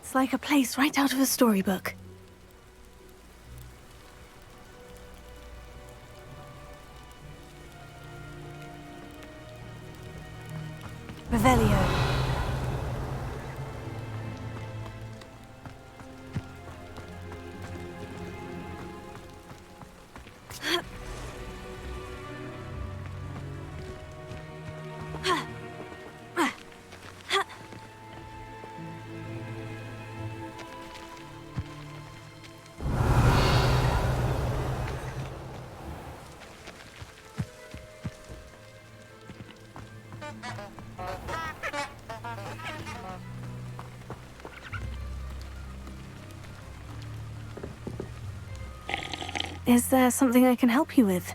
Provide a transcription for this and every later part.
It's like a place right out of a storybook. Revelio. Is there something I can help you with,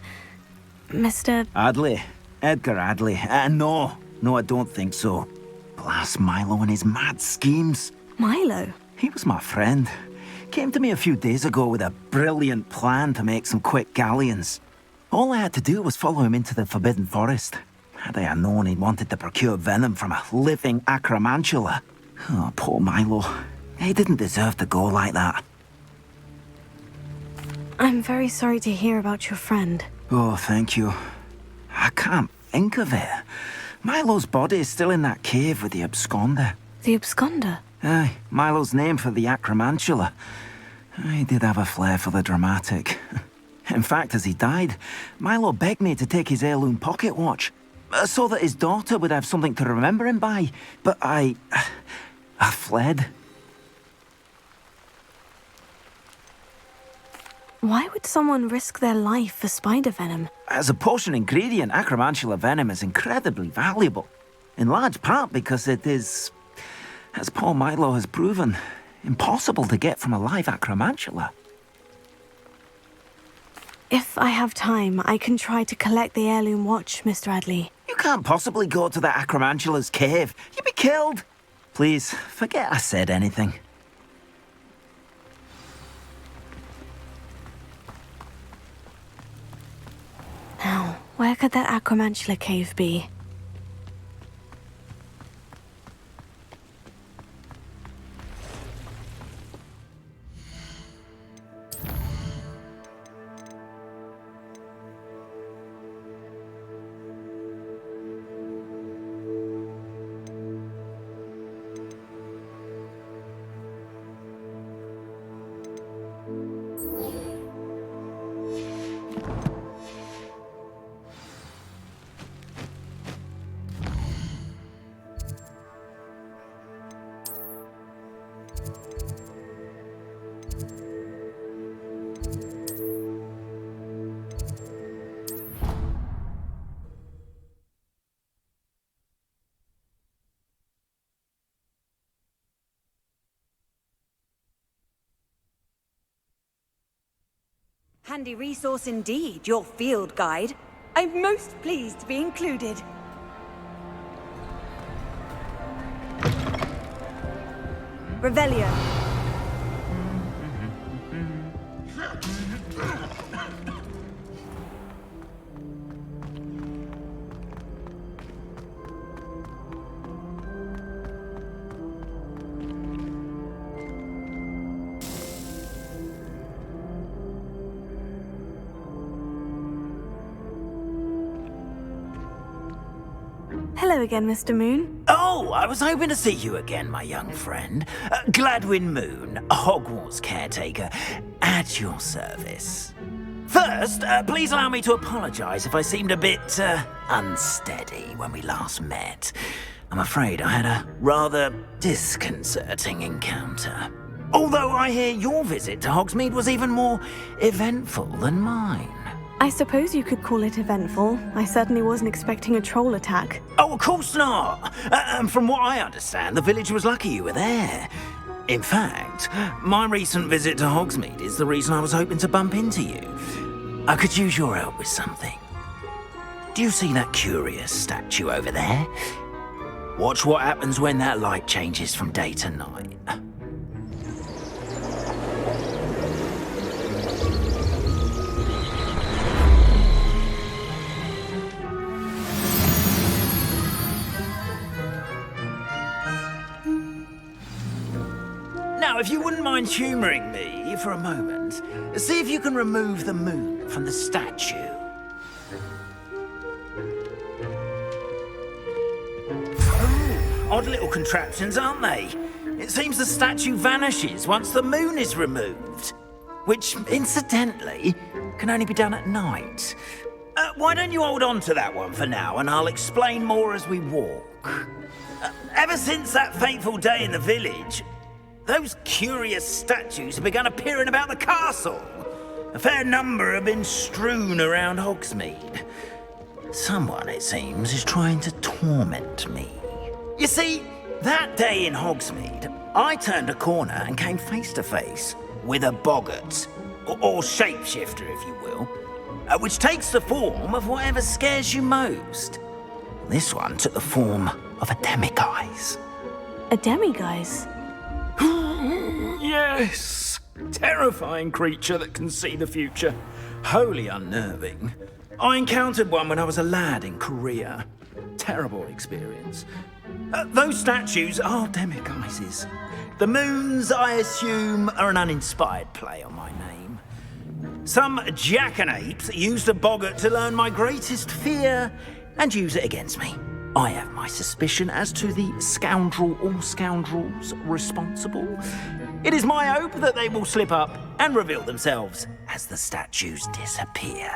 Mr. Adley. Edgar Adley. No, I don't think so. Blast Milo and his mad schemes. Milo? He was my friend. Came to me a few days ago with a brilliant plan to make some quick galleons. All I had to do was follow him into the Forbidden Forest. Had I known he wanted to procure venom from a living acromantula. Oh, poor Milo. He didn't deserve to go like that. I'm very sorry to hear about your friend. Oh, thank you. I can't think of it. Milo's body is still in that cave with the absconder. The absconder? Aye, Milo's name for the acromantula. He did have a flair for the dramatic. In fact, as he died, Milo begged me to take his heirloom pocket watch, so that his daughter would have something to remember him by. But I fled. Why would someone risk their life for spider venom? As a potion ingredient, acromantula venom is incredibly valuable. In large part because it is, as poor Milo has proven, impossible to get from a live acromantula. If I have time, I can try to collect the heirloom watch, Mr. Adley. You can't possibly go to the acromantula's cave. You'd be killed. Please, forget I said anything. Now, where could that acromantula cave be? Handy resource indeed, your field guide. I'm most pleased to be included. Revelio. Hello again, Mr. Moon. Oh, I was hoping to see you again, my young friend. Gladwin Moon, Hogwarts caretaker, at your service. First, please allow me to apologize if I seemed a bit, unsteady when we last met. I'm afraid I had a rather disconcerting encounter. Although I hear your visit to Hogsmeade was even more eventful than mine. I suppose you could call it eventful. I certainly wasn't expecting a troll attack. Oh, of course not. And from what I understand, the village was lucky you were there. In fact, my recent visit to Hogsmeade is the reason I was hoping to bump into you. I could use your help with something. Do you see that curious statue over there? Watch what happens when that light changes from day to night. Now, if you wouldn't mind humouring me for a moment, see if you can remove the moon from the statue. Oh, odd little contraptions, aren't they? It seems the statue vanishes once the moon is removed. Which, incidentally, can only be done at night. Why don't you hold on to that one for now, and I'll explain more as we walk. Ever since that fateful day in the village, those curious statues have begun appearing about the castle. A fair number have been strewn around Hogsmeade. Someone, it seems, is trying to torment me. You see, that day in Hogsmeade, I turned a corner and came face to face with a boggart, or shapeshifter, if you will, which takes the form of whatever scares you most. This one took the form of a demiguise. A demiguise? Yes! Terrifying creature that can see the future. Wholly unnerving. I encountered one when I was a lad in Korea. Terrible experience. Those statues are demiguises. The moons, I assume, are an uninspired play on my name. Some jackanapes used a boggart to learn my greatest fear and use it against me. I have my suspicion as to the scoundrel or scoundrels responsible. It is my hope that they will slip up and reveal themselves as the statues disappear.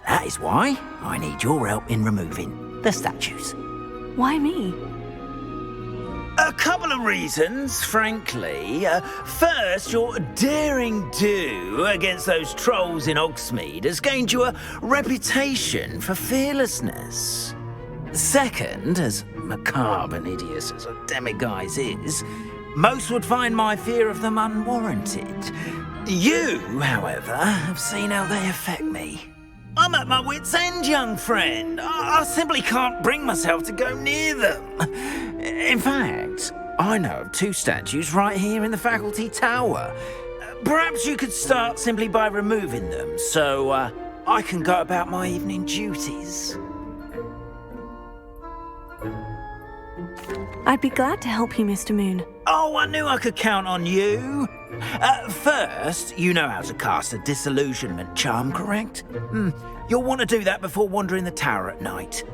That is why I need your help in removing the statues. Why me? A couple of reasons, frankly. First, your daring do against those trolls in Hogsmeade has gained you a reputation for fearlessness. Second, as macabre and hideous as a demiguise is, most would find my fear of them unwarranted. You, however, have seen how they affect me. I'm at my wit's end, young friend. I simply can't bring myself to go near them. In fact, I know of two statues right here in the faculty tower. Perhaps you could start simply by removing them, so I can go about my evening duties. I'd be glad to help you, Mr. Moon. Oh, I knew I could count on you. First, you know how to cast a disillusionment charm, correct? You'll want to do that before wandering the tower at night.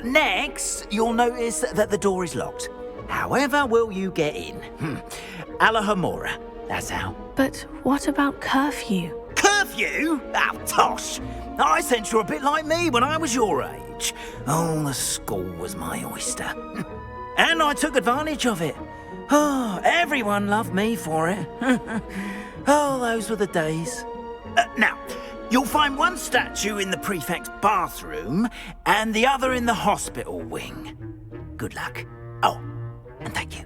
Next, you'll notice that the door is locked. However will you get in? Alahomora, that's how. But what about curfew? Curfew? Oh, tosh. I sense you're a bit like me when I was your age. Oh, the school was my oyster. And I took advantage of it. Oh, everyone loved me for it. Oh, those were the days. Now, you'll find one statue in the prefect's bathroom and the other in the hospital wing. Good luck. Oh, and thank you.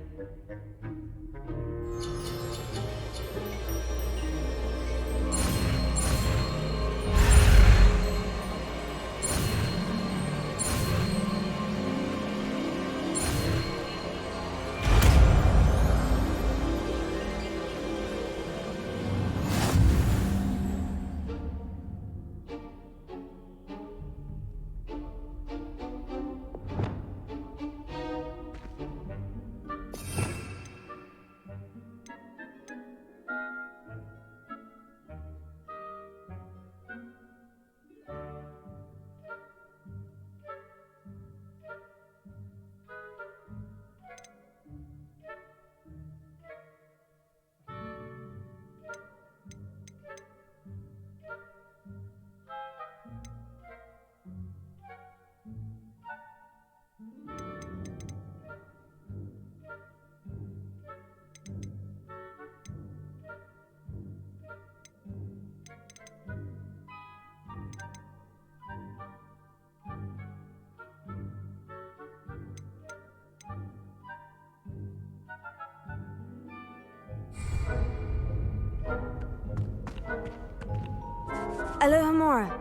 Alohomora.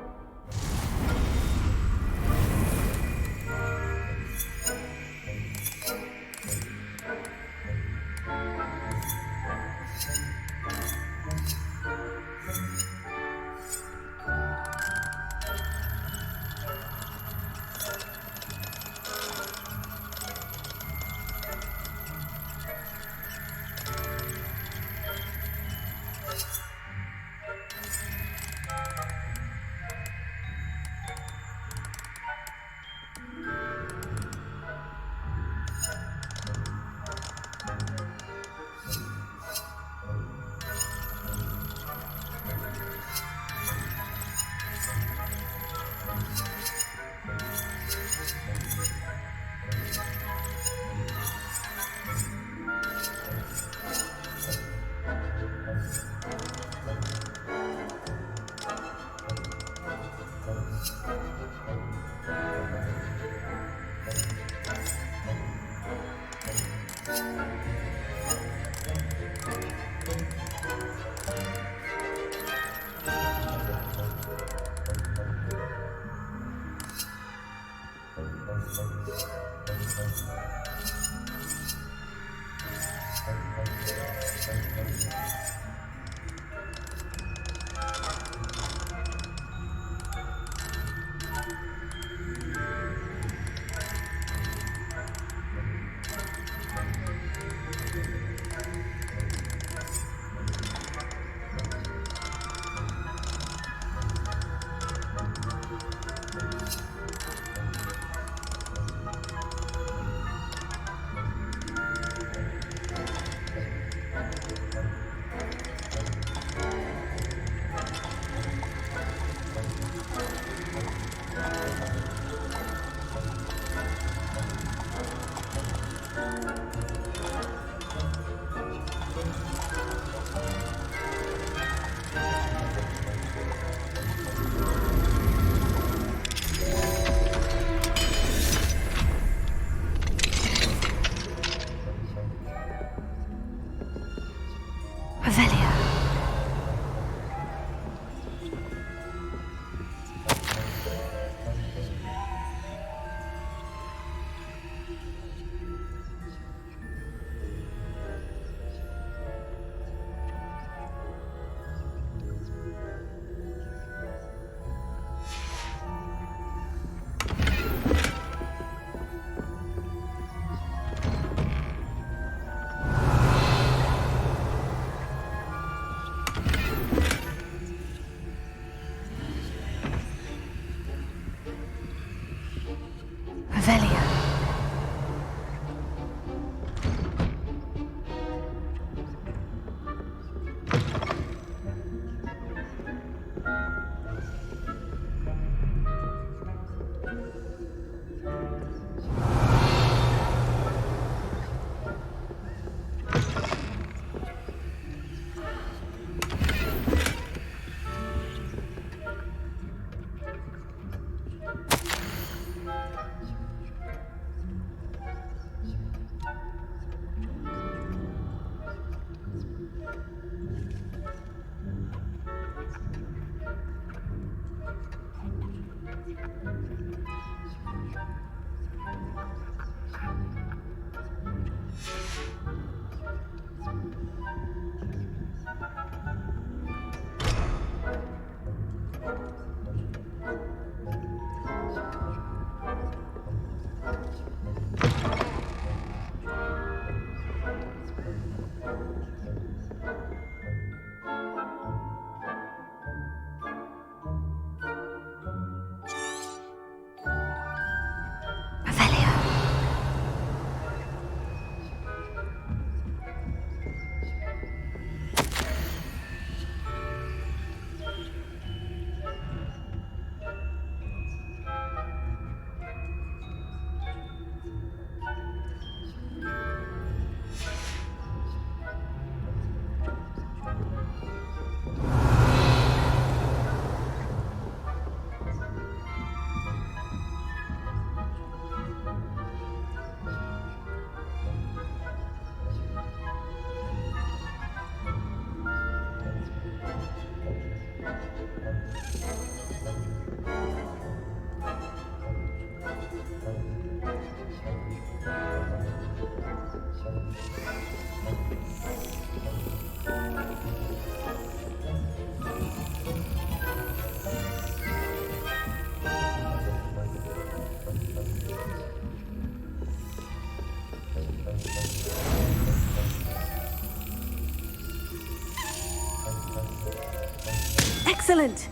Excellent!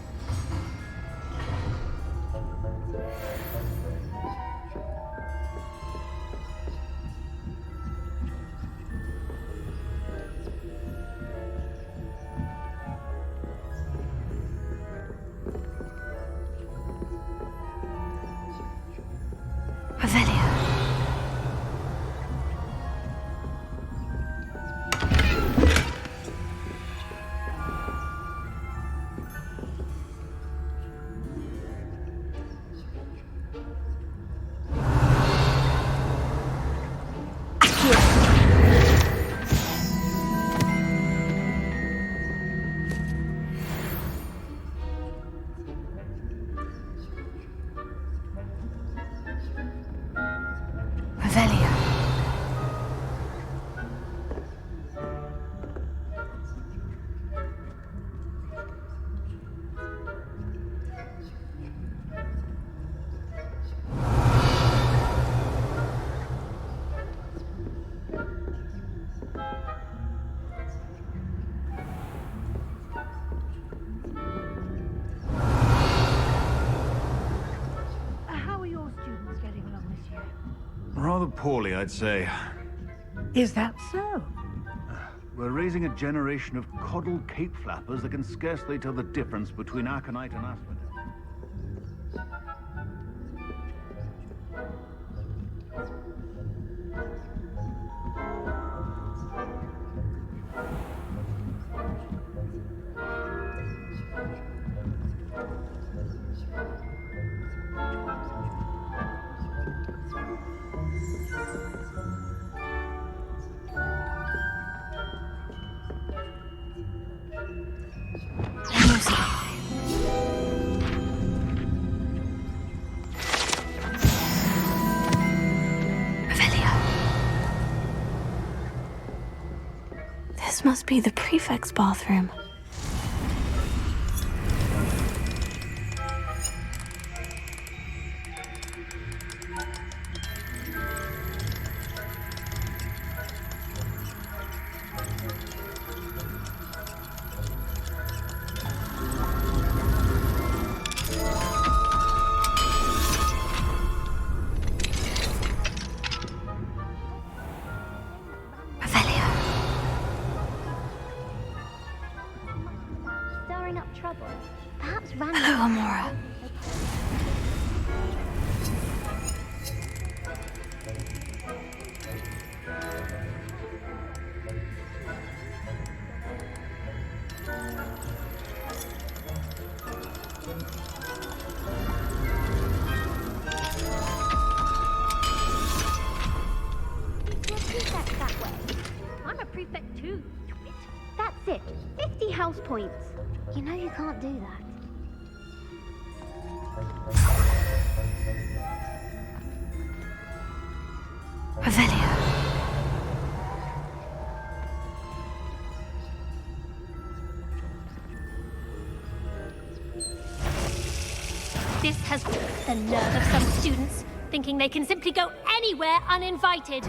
poorly, I'd say. Is that so? We're raising a generation of coddled cape flappers that can scarcely tell the difference between Aconite and Asphodel. This must be the prefect's bathroom. Stirring up trouble. Perhaps Hello, Amora. Prefect that way. I'm a prefect too, twit. That's it. 50 house points. You know you can't do that. Revelio. This has the nerve of some students, thinking they can simply go anywhere uninvited.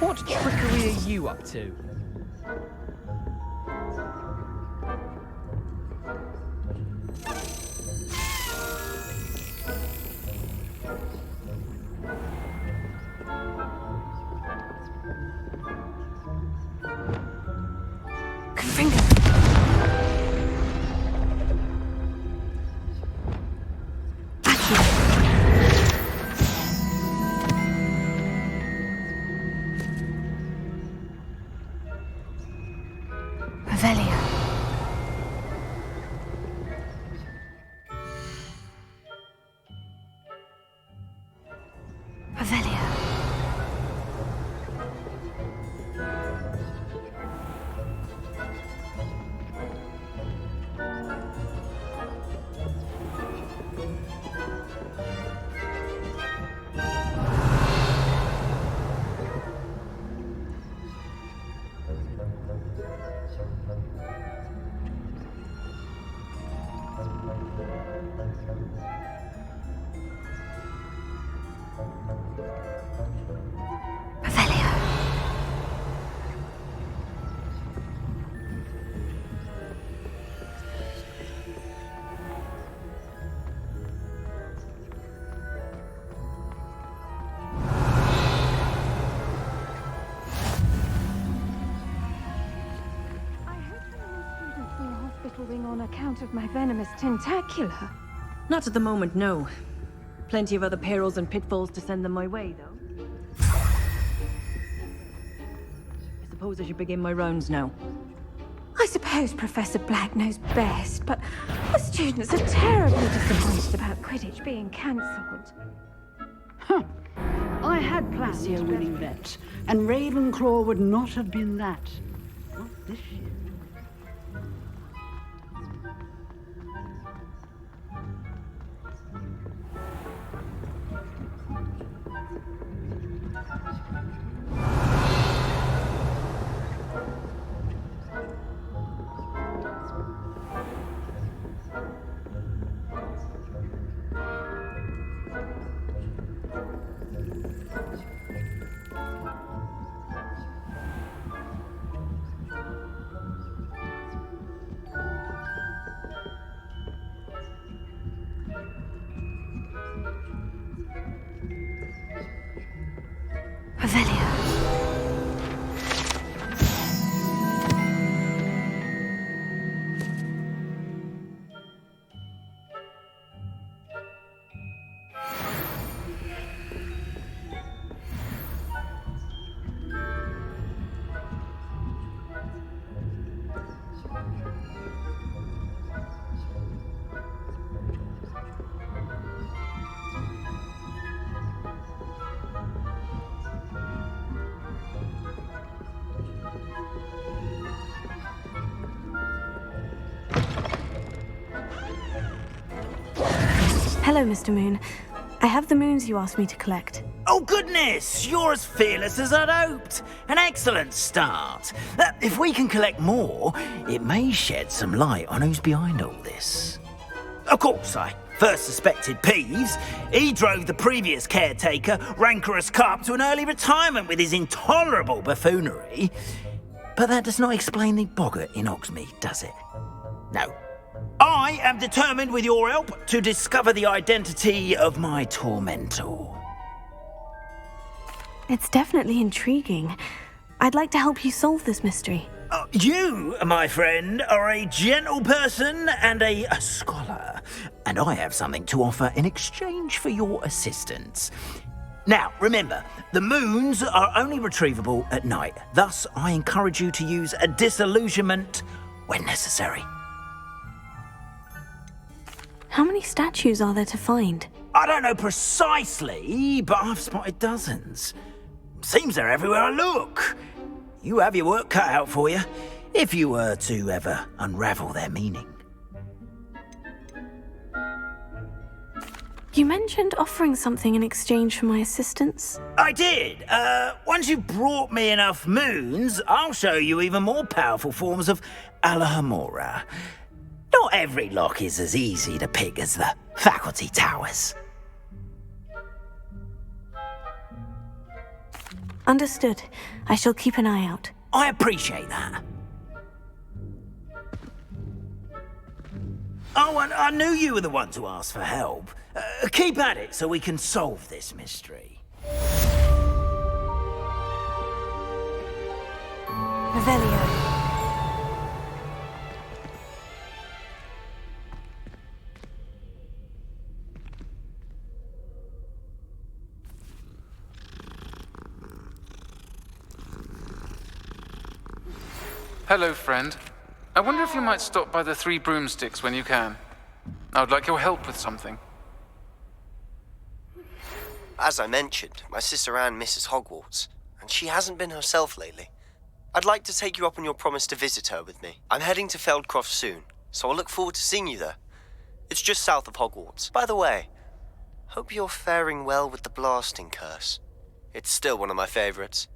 What trickery are you up to? suffering on account of my venomous tentacular? Not at the moment, no. Plenty of other perils and pitfalls to send them my way, though. I suppose I should begin my rounds now. I suppose Professor Black knows best, but the students are terribly disappointed about Quidditch being cancelled. I had planned a winning bet, and Ravenclaw would not have been that. Not this year. Hello, Mr. Moon. I have the moons you asked me to collect. Oh goodness, you're as fearless as I'd hoped. An excellent start. If we can collect more, it may shed some light on who's behind all this. Of course, I first suspected Peeves. He drove the previous caretaker, Rancorous Carp, to an early retirement with his intolerable buffoonery. But that does not explain the boggart in Hogsmeade, does it? No. I am determined, with your help, to discover the identity of my tormentor. It's definitely intriguing. I'd like to help you solve this mystery. You, my friend, are a gentle person and a scholar, and I have something to offer in exchange for your assistance. Now, remember, the moons are only retrievable at night. Thus, I encourage you to use a disillusionment when necessary. How many statues are there to find? I don't know precisely, but I've spotted dozens. Seems they're everywhere I look. You have your work cut out for you, if you were to ever unravel their meaning. You mentioned offering something in exchange for my assistance. I did. Once you've brought me enough moons, I'll show you even more powerful forms of Alohomora. Not every lock is as easy to pick as the faculty towers. Understood. I shall keep an eye out. I appreciate that. Oh, and I knew you were the one to ask for help. Keep at it so we can solve this mystery. Revelio. Hello, friend. I wonder if you might stop by the Three Broomsticks when you can. I would like your help with something. As I mentioned, my sister Anne misses Hogwarts, and she hasn't been herself lately. I'd like to take you up on your promise to visit her with me. I'm heading to Feldcroft soon, so I'll look forward to seeing you there. It's just south of Hogwarts. By the way, hope you're faring well with the blasting curse. It's still one of my favorites.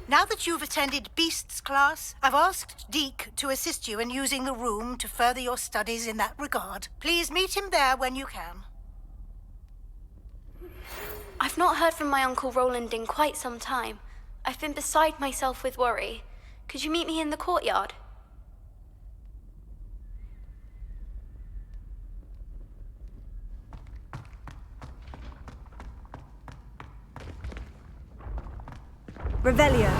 Now that you've attended Beasts class, I've asked Deke to assist you in using the room to further your studies in that regard. Please meet him there when you can. I've not heard from my Uncle Roland in quite some time. I've been beside myself with worry. Could you meet me in the courtyard? Revelio.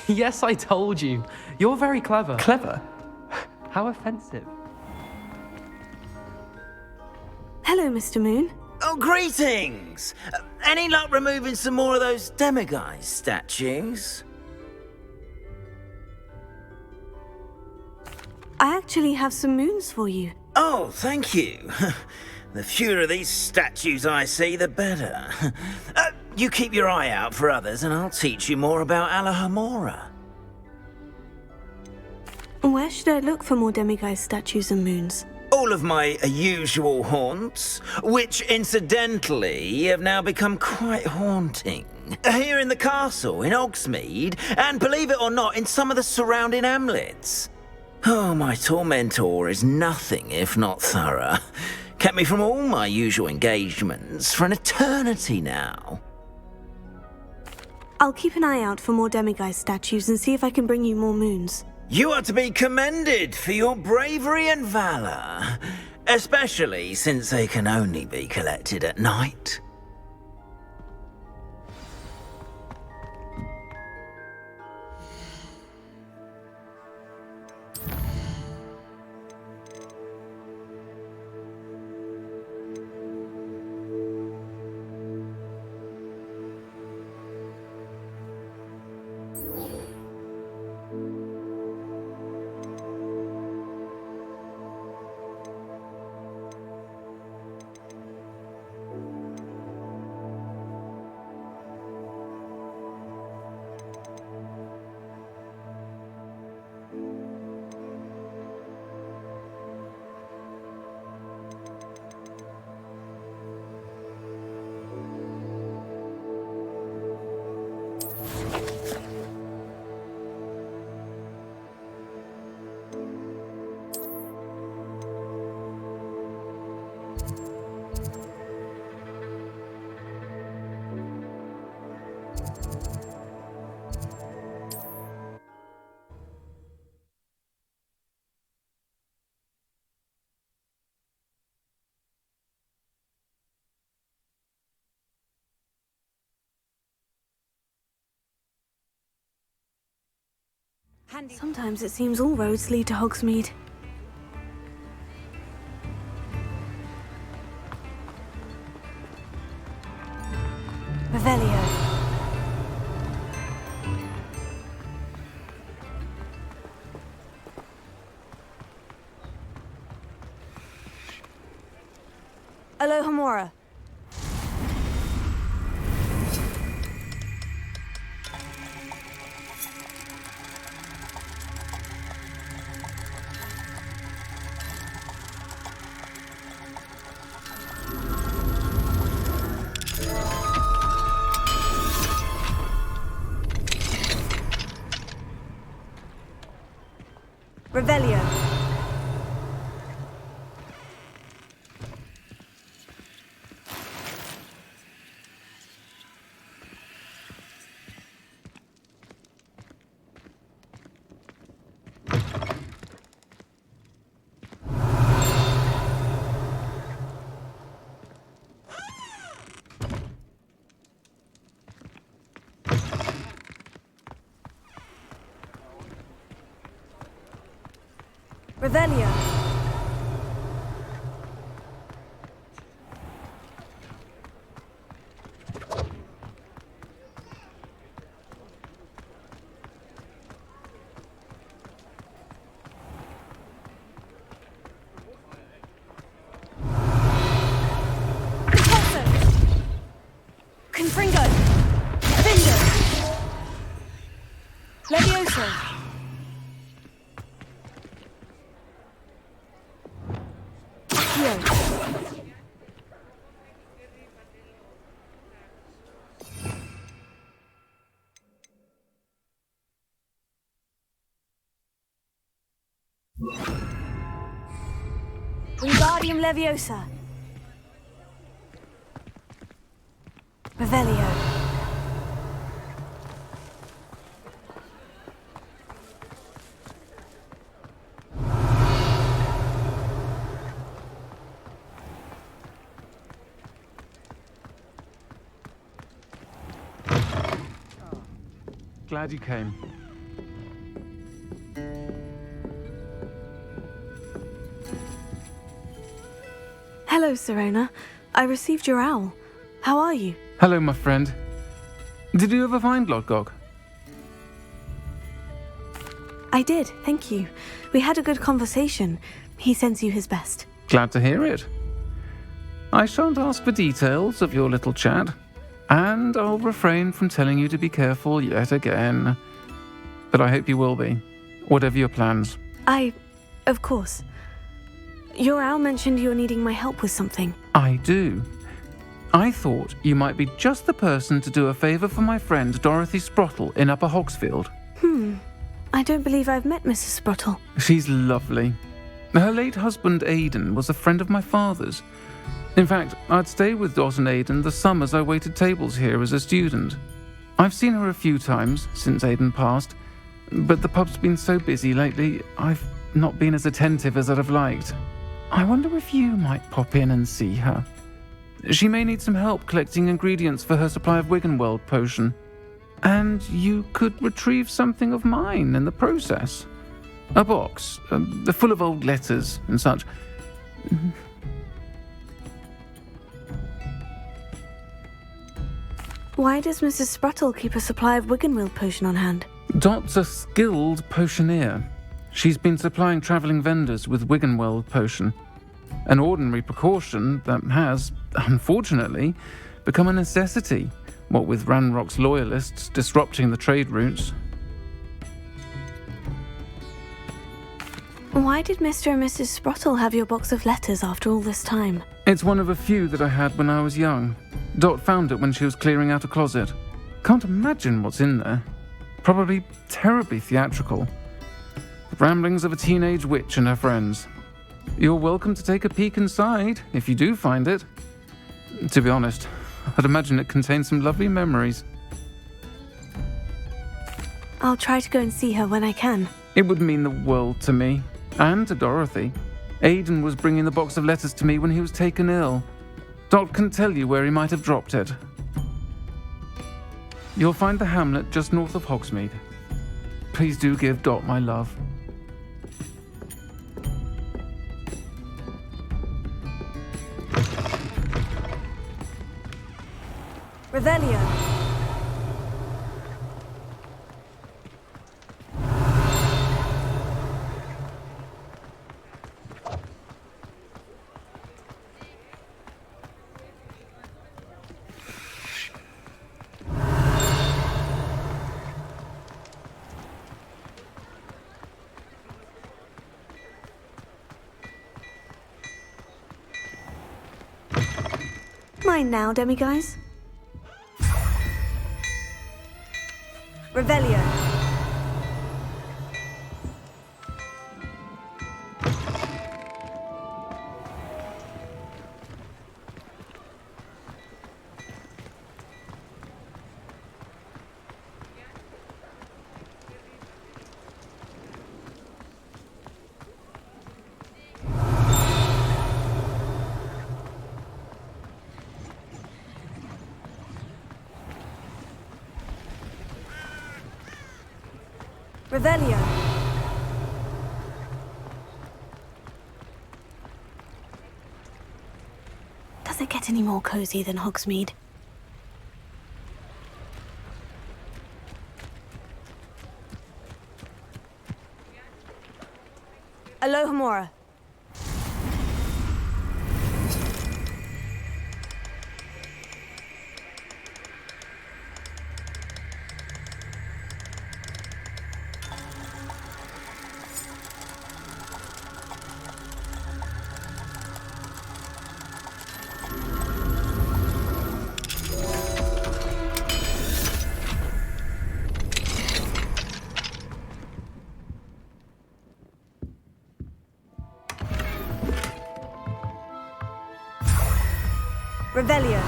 Yes, I told you. You're very clever. Clever? How offensive. Hello, Mr. Moon. Oh, greetings! Any luck removing some more of those demiguise statues? I actually have some moons for you. Oh, thank you. The fewer of these statues I see, the better. You keep your eye out for others, and I'll teach you more about Alhambra. Where should I look for more demiguise statues and moons? All of my usual haunts, which incidentally have now become quite haunting. Here in the castle, in Hogsmeade, and believe it or not, in some of the surrounding hamlets. Oh, my tormentor is nothing if not thorough. Kept me from all my usual engagements for an eternity now. I'll keep an eye out for more demiguise statues and see if I can bring you more moons. You are to be commended for your bravery and valor, especially since they can only be collected at night. Sometimes it seems all roads lead to Hogsmeade. Revelio. Alohomora. Revelio. Revelio. Confringo. Vindo. Levioso. Wingardium Leviosa. Revelio. Glad you came. Hello, Serena. I received your owl. How are you? Hello, my friend. Did you ever find Lodgok? I did, thank you. We had a good conversation. He sends you his best. Glad to hear it. I shan't ask for details of your little chat, and I'll refrain from telling you to be careful yet again. But I hope you will be, whatever your plans. Of course. Your owl mentioned you're needing my help with something. I do. I thought you might be just the person to do a favour for my friend Dorothy Sprottle in Upper Hogsfield. I don't believe I've met Mrs. Sprottle. She's lovely. Her late husband Aidan was a friend of my father's. In fact, I'd stay with Dot and Aidan the summers I waited tables here as a student. I've seen her a few times since Aidan passed, but the pub's been so busy lately, I've not been as attentive as I'd have liked. I wonder if you might pop in and see her. She may need some help collecting ingredients for her supply of Wiggenweld potion. And you could retrieve something of mine in the process. A box, full of old letters and such. Why does Mrs. Sprottle keep a supply of Wiggenweld potion on hand? Dot's a skilled potioneer. She's been supplying travelling vendors with Wiggenweld potion. An ordinary precaution that has, unfortunately, become a necessity, what with Ranrock's loyalists disrupting the trade routes. Why did Mr. and Mrs. Sprottle have your box of letters after all this time? It's one of a few that I had when I was young. Dot found it when she was clearing out a closet. Can't imagine what's in there. Probably terribly theatrical. The ramblings of a teenage witch and her friends. You're welcome to take a peek inside, if you do find it. To be honest, I'd imagine it contains some lovely memories. I'll try to go and see her when I can. It would mean the world to me, and to Dorothy. Aidan was bringing the box of letters to me when he was taken ill. Dot can tell you where he might have dropped it. You'll find the hamlet just north of Hogsmeade. Please do give Dot my love. Revelio. Mine now, demiguise. Revelio. Revelio. Does it get any more cozy than Hogsmeade? Alohomora. Revelio.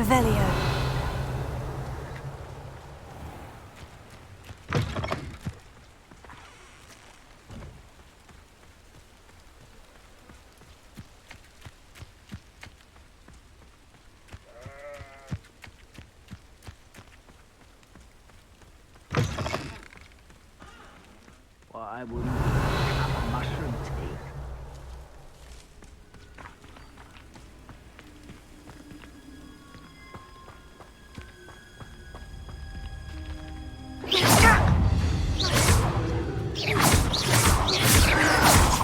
Revelio. Well, I wouldn't have a mushroom tea.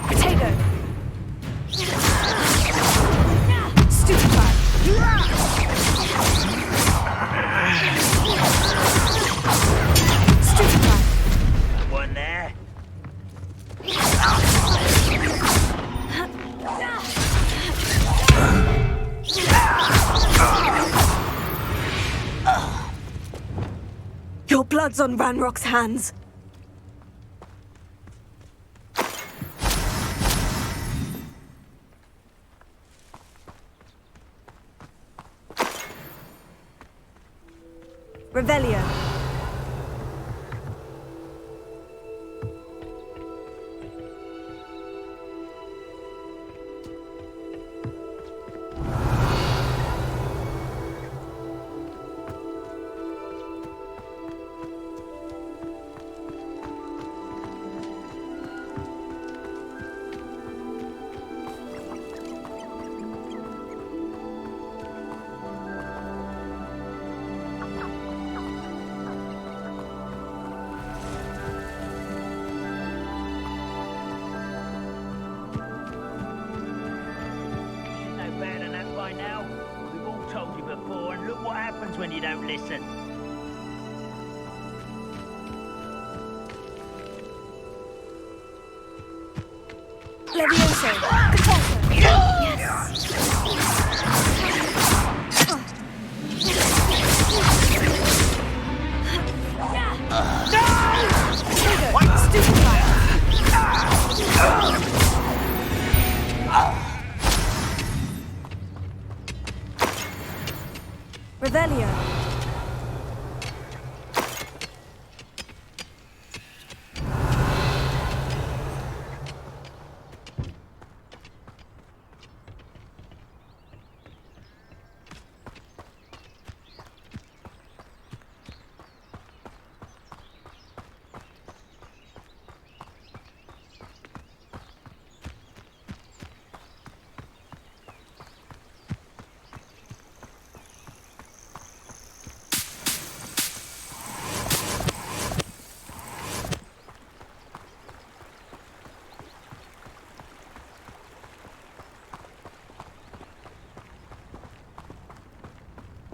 Potato. Stupefy. Stupefy. One there. Your blood's on Ranrock's hands. Revelio. When you don't listen. Levioso. Capote. Yes. No! Stupefy. Revelio.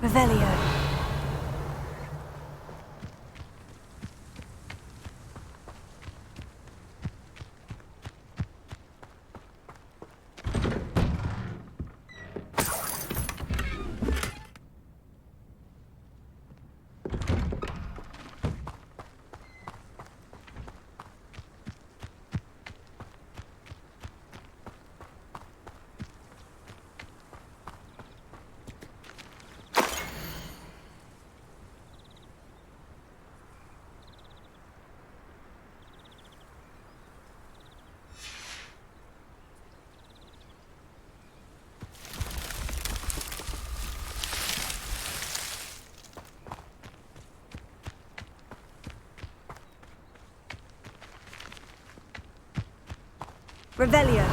Revelio. Revelio.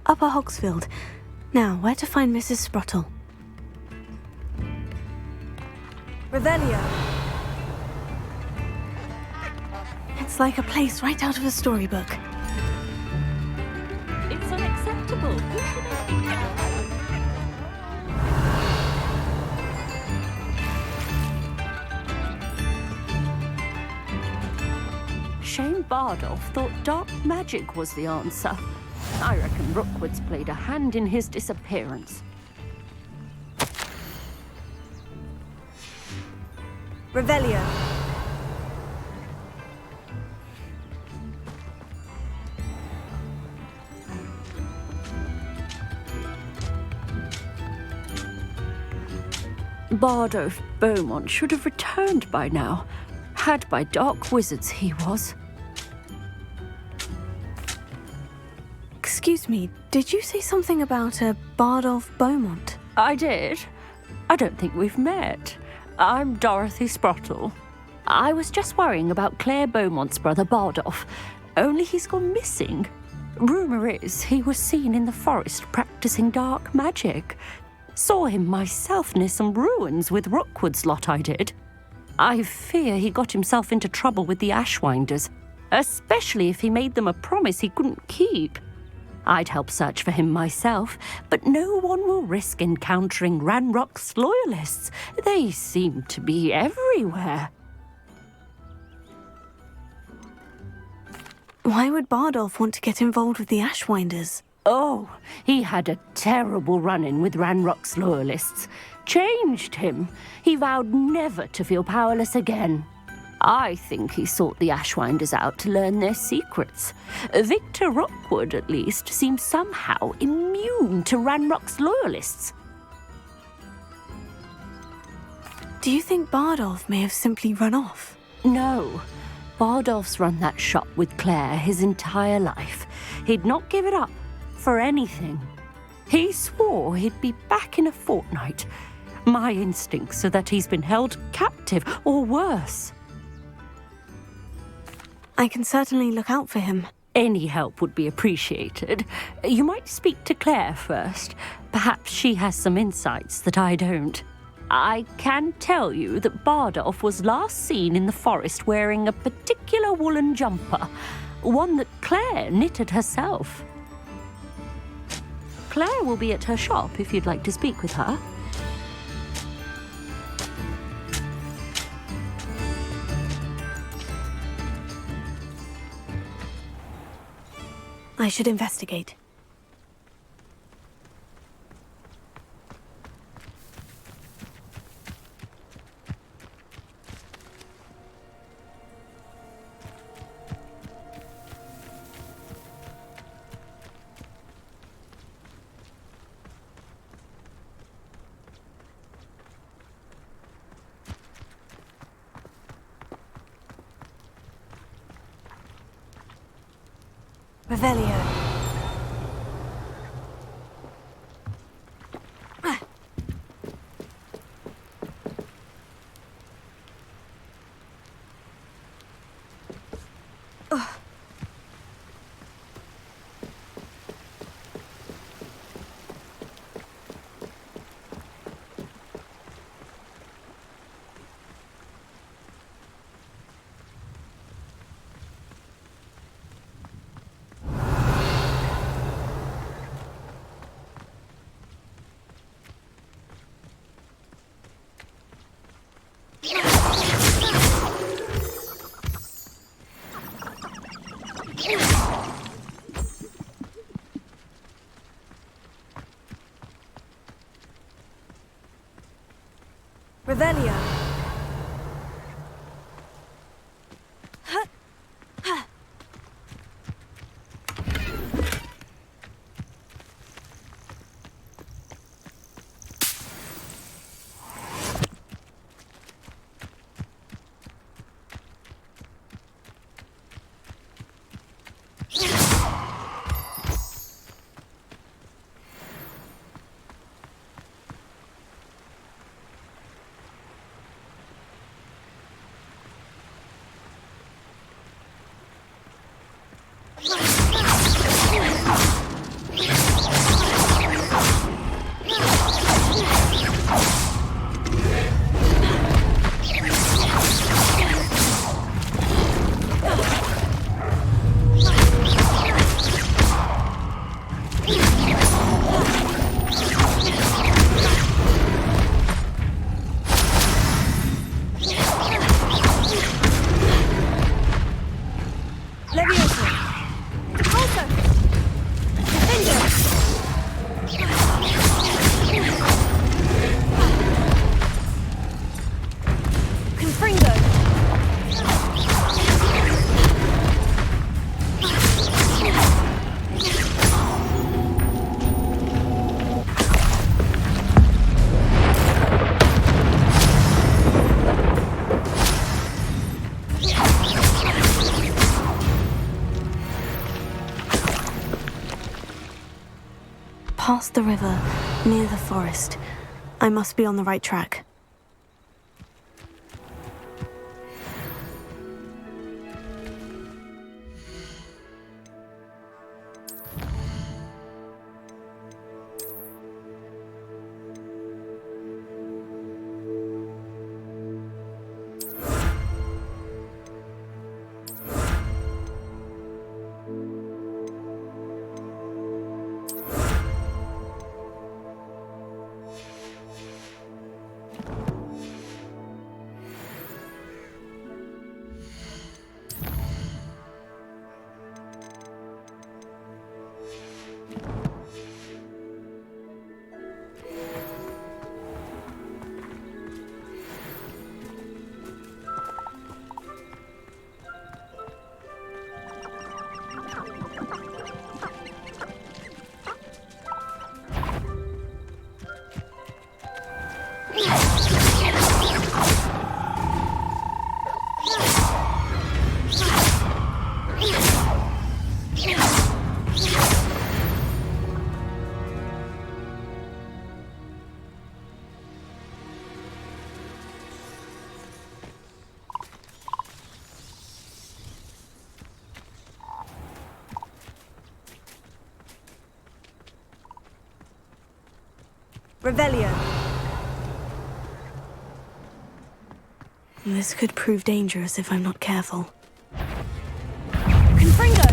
Upper Hogsfield. Now, where to find Mrs. Sprottle? Revelio. It's like a place right out of a storybook. It's unacceptable. shame Bardolph thought dark magic was the answer. I reckon Rookwood's played a hand in his disappearance. Revelio. Bardolph Beaumont should have returned by now. Had by dark wizards he was. Excuse me, did you say something about a Bardolph Beaumont? I did. I don't think we've met. I'm Dorothy Sprottle. I was just worrying about Claire Beaumont's brother Bardolph, only he's gone missing. Rumour is he was seen in the forest practicing dark magic. Saw him myself near some ruins with Rookwood's lot I did. I fear he got himself into trouble with the Ashwinders, especially if he made them a promise he couldn't keep. I'd help search for him myself, but no one will risk encountering Ranrock's loyalists. They seem to be everywhere. Why would Bardolph want to get involved with the Ashwinders? Oh, he had a terrible run-in with Ranrock's loyalists. Changed him. He vowed never to feel powerless again. I think he sought the Ashwinders out to learn their secrets. Victor Rookwood, at least, seems somehow immune to Ranrock's loyalists. Do you think Bardolph may have simply run off? No. Bardolph's run that shop with Claire his entire life. He'd not give it up for anything. He swore he'd be back in a fortnight. My instincts are that he's been held captive, or worse. I can certainly look out for him. Any help would be appreciated. You might speak to Claire first. Perhaps she has some insights that I don't. I can tell you that Bardolph was last seen in the forest wearing a particular woolen jumper, one that Claire knitted herself. Claire will be at her shop if you'd like to speak with her. I should investigate. Revelio. Revelio. Past the river, near the forest. I must be on the right track. Revelio. This could prove dangerous if I'm not careful. Confringo!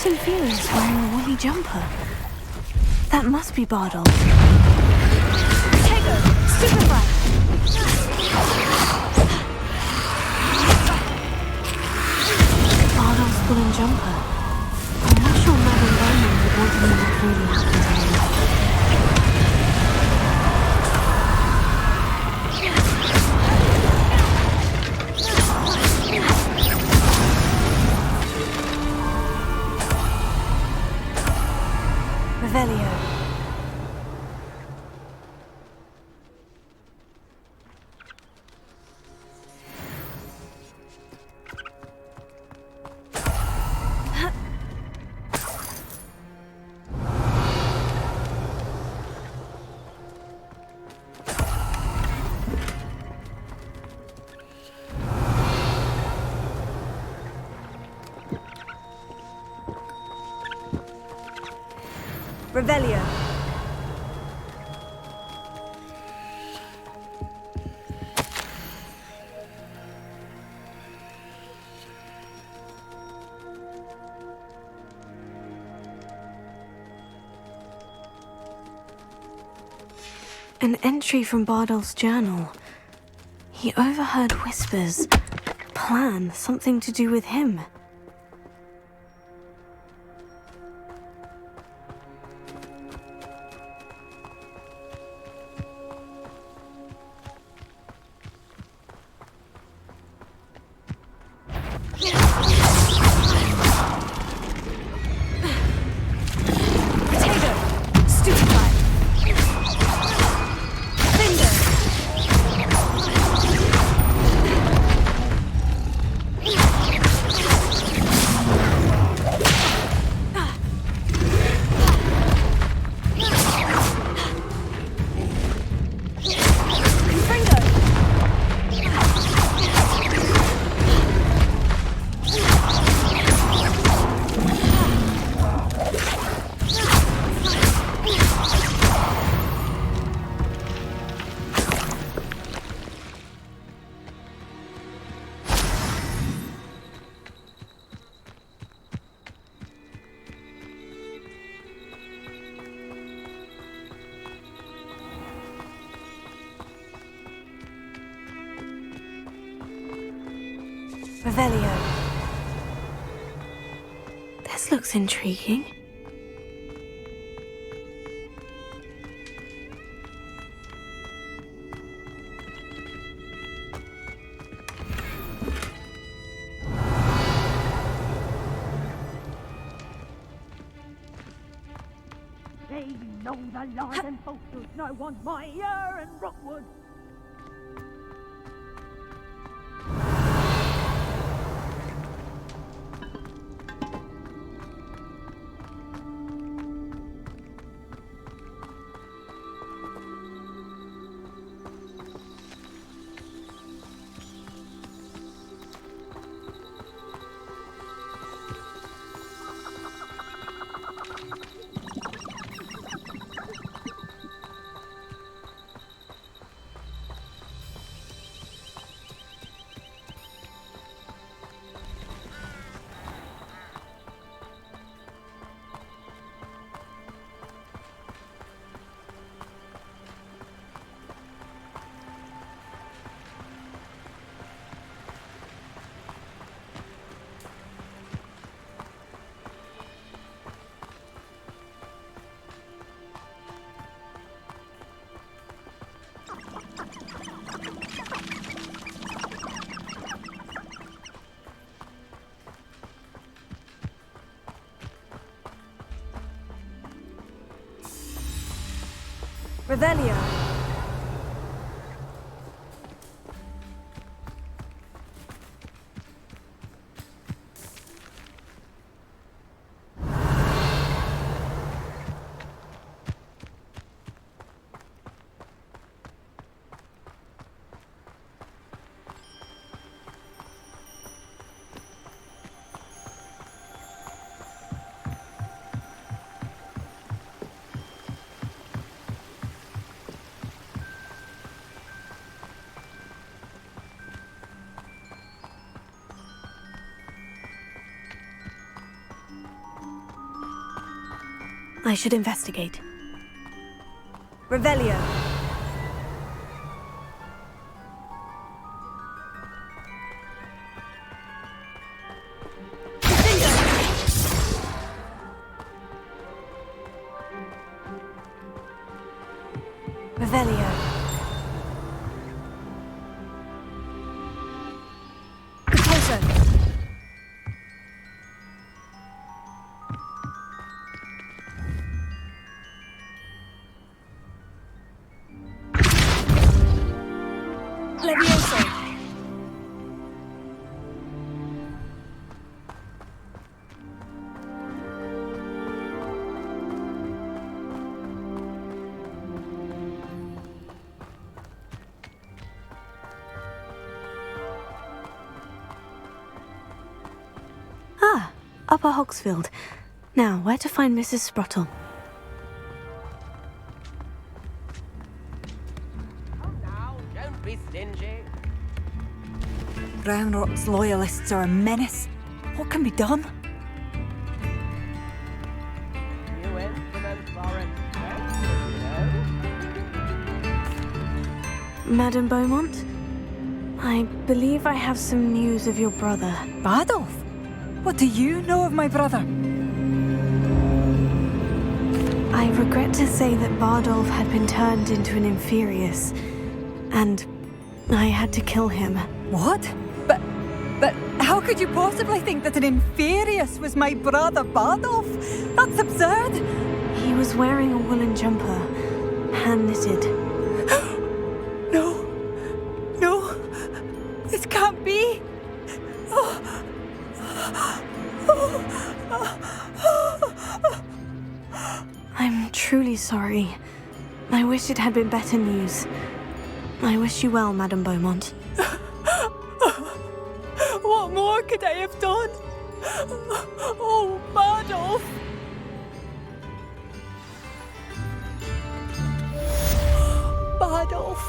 Inferior's wearing a woolly jumper. That must be Bardol. Tego! Superfly! Bardol's woolen jumper. I'm not sure Madame Bowman would want to know what really happened to him. Revelio. Revelio. An entry from Bardol's journal. He overheard whispers. Plan, something to do with him. Revelio. This looks intriguing. along the line and posters no one my ear and Rockwood. Revelio. I should investigate. Revelio. Revelio. Repulsor. Levioso. Ah, Upper Hogsfield. Now, where to find Mrs. Sprottle? Don't be stingy. Brown Rock's loyalists are a menace. What can be done? New instruments are expensive, you know. Madame Beaumont? I believe I have some news of your brother. Bardolph? What do you know of my brother? I regret to say that Bardolph had been turned into an Inferius, and I had to kill him. What? But how could you possibly think that an Inferius was my brother Bardolph? That's absurd! He was wearing a woolen jumper, hand-knitted. No, this can't be. I'm truly sorry. I wish it had been better news. I wish you well, Madame Beaumont. What more could I have done? Oh, Bardolph! Bardolph,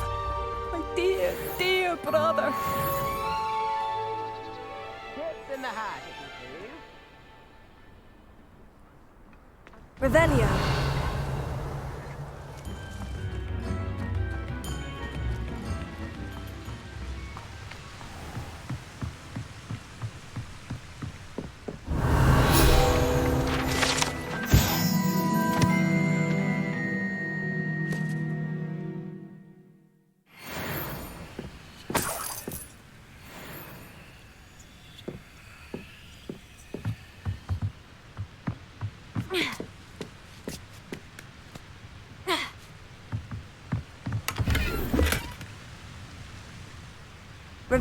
my dear, dear brother. Tips in the hat, if you please. Revelio.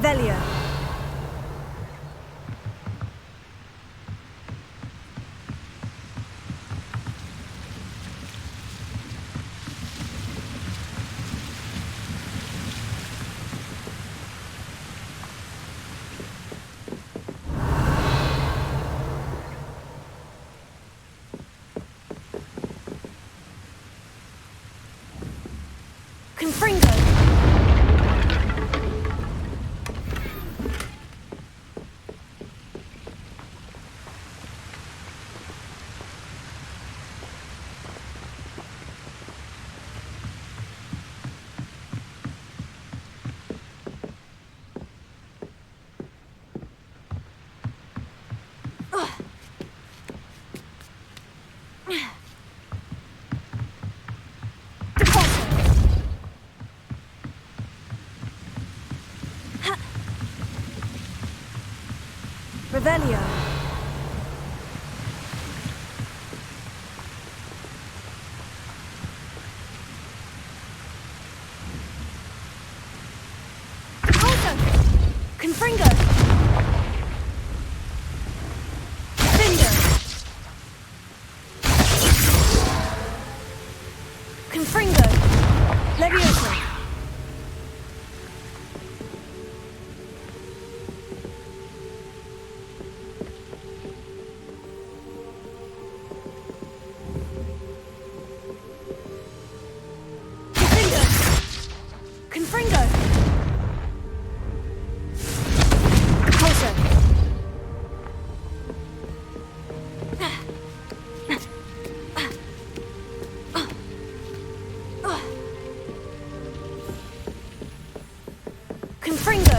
Revelio. Confringo. Revelio. Also, Confringo. Finger. Confringo. Levioso. Confringo! Closer! Confringo!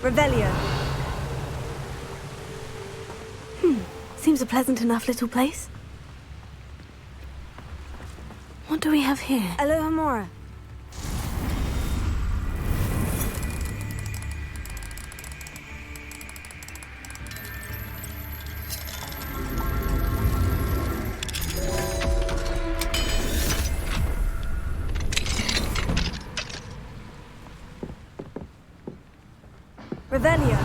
Revelio. Seems a pleasant enough little place. What do we have here? Alohomora. Revelio.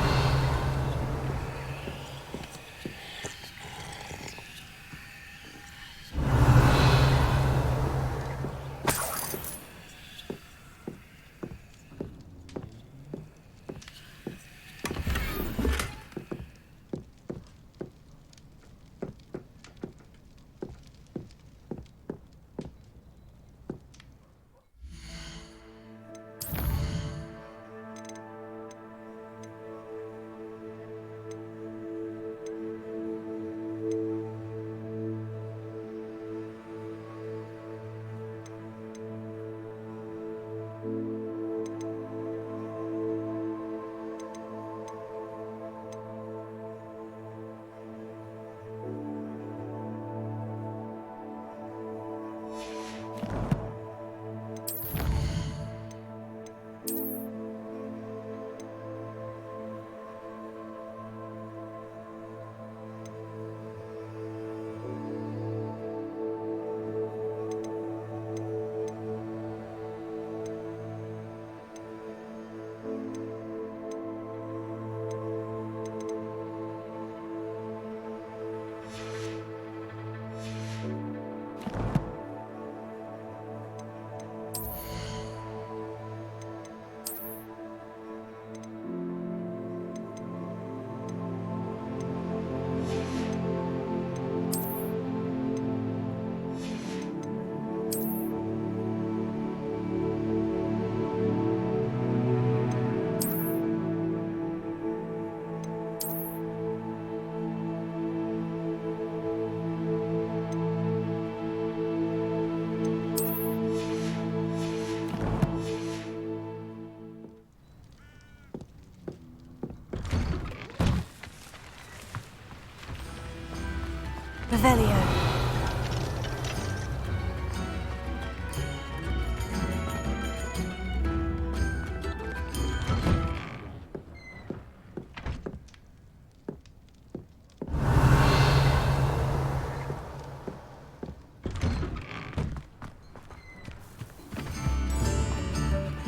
Revelio.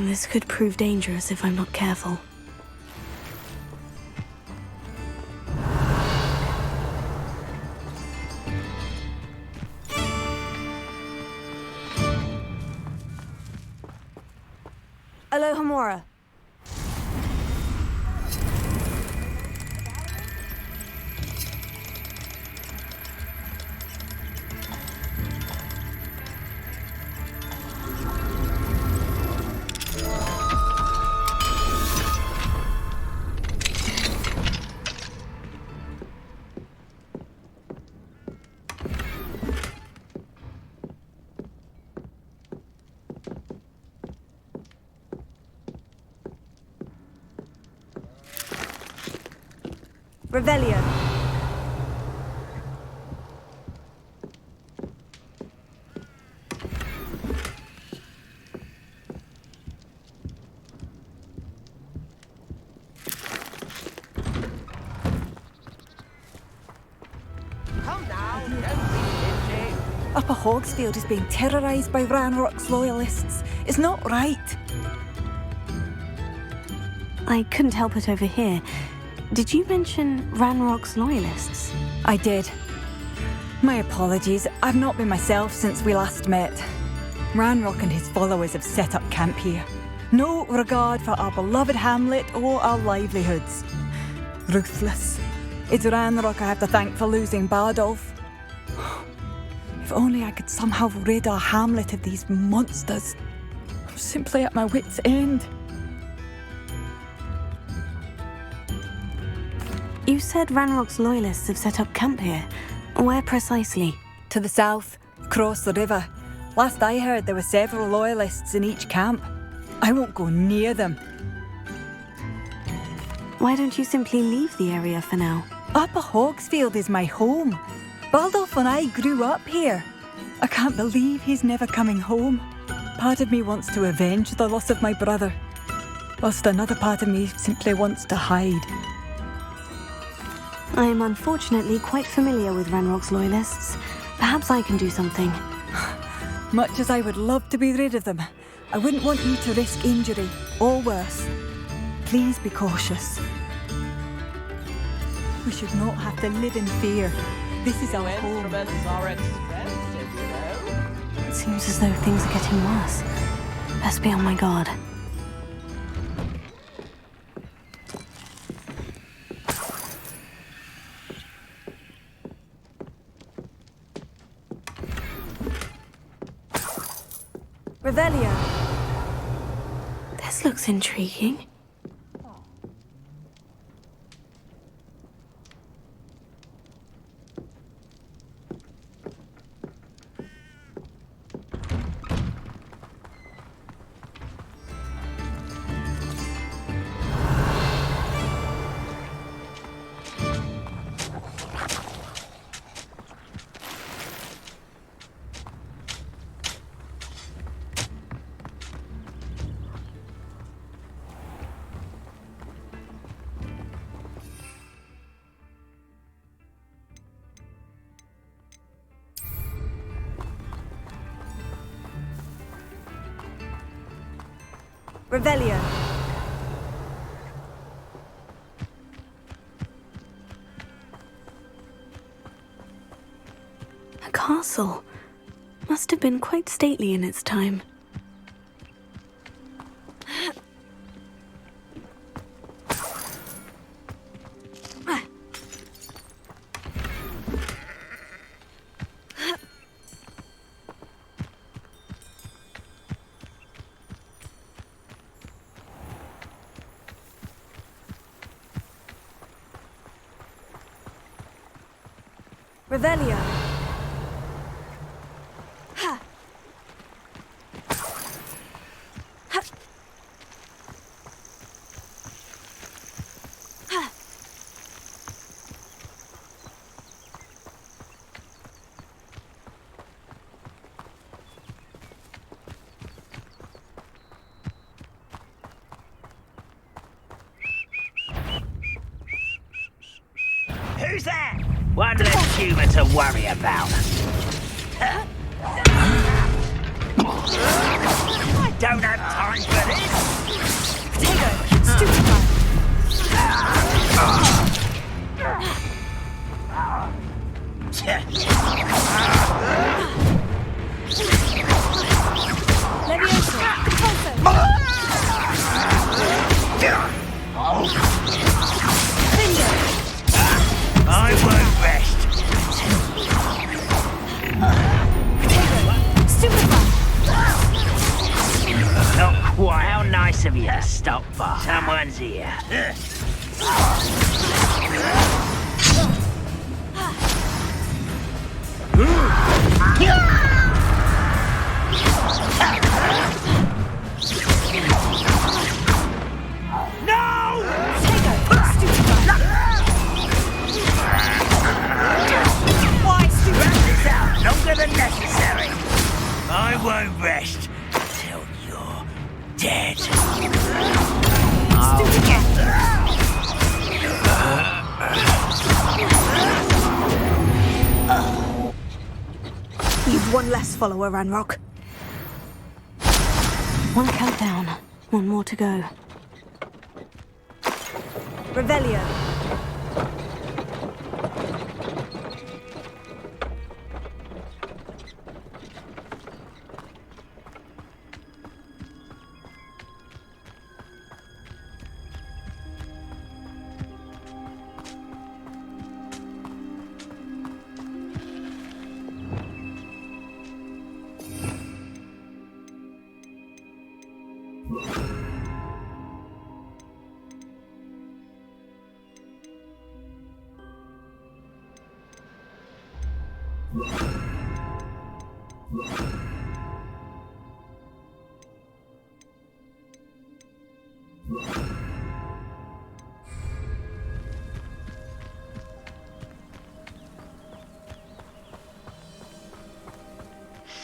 This could prove dangerous if I'm not careful. Alohomora. Revelio. Come now, don't be stingy. Upper Hogsfield is being terrorised by Ranrock's loyalists. It's not right. I couldn't help it over here. Did you mention Ranrock's loyalists? I did. My apologies. I've not been myself since we last met. Ranrock and his followers have set up camp here. No regard for our beloved hamlet or our livelihoods. Ruthless. It's Ranrock I have to thank for losing Bardolph. If only I could somehow rid our hamlet of these monsters. I'm simply at my wit's end. You said Ranrock's loyalists have set up camp here. Where precisely? To the south, across the river. Last I heard, there were several loyalists in each camp. I won't go near them. Why don't you simply leave the area for now? Upper Hogsfield is my home. Bardolph and I grew up here. I can't believe he's never coming home. Part of me wants to avenge the loss of my brother, whilst another part of me simply wants to hide. I am unfortunately quite familiar with Ranrock's loyalists. Perhaps I can do something. Much as I would love to be rid of them, I wouldn't want you to risk injury, or worse. Please be cautious. We should not have to live in fear. This is our home. Instruments are expensive, you know. It seems as though things are getting worse. Best be on my guard. Revelio. This looks intriguing. Revelio. A castle. Must have been quite stately in its time. Revelio. Who's that? One less human to worry about. I don't have time for this. Why, how nice of you to stop by. Someone's here. Longer than necessary. I won't rest till you're dead. You've one less follower, Ranrock. One countdown. One more to go. Revelio.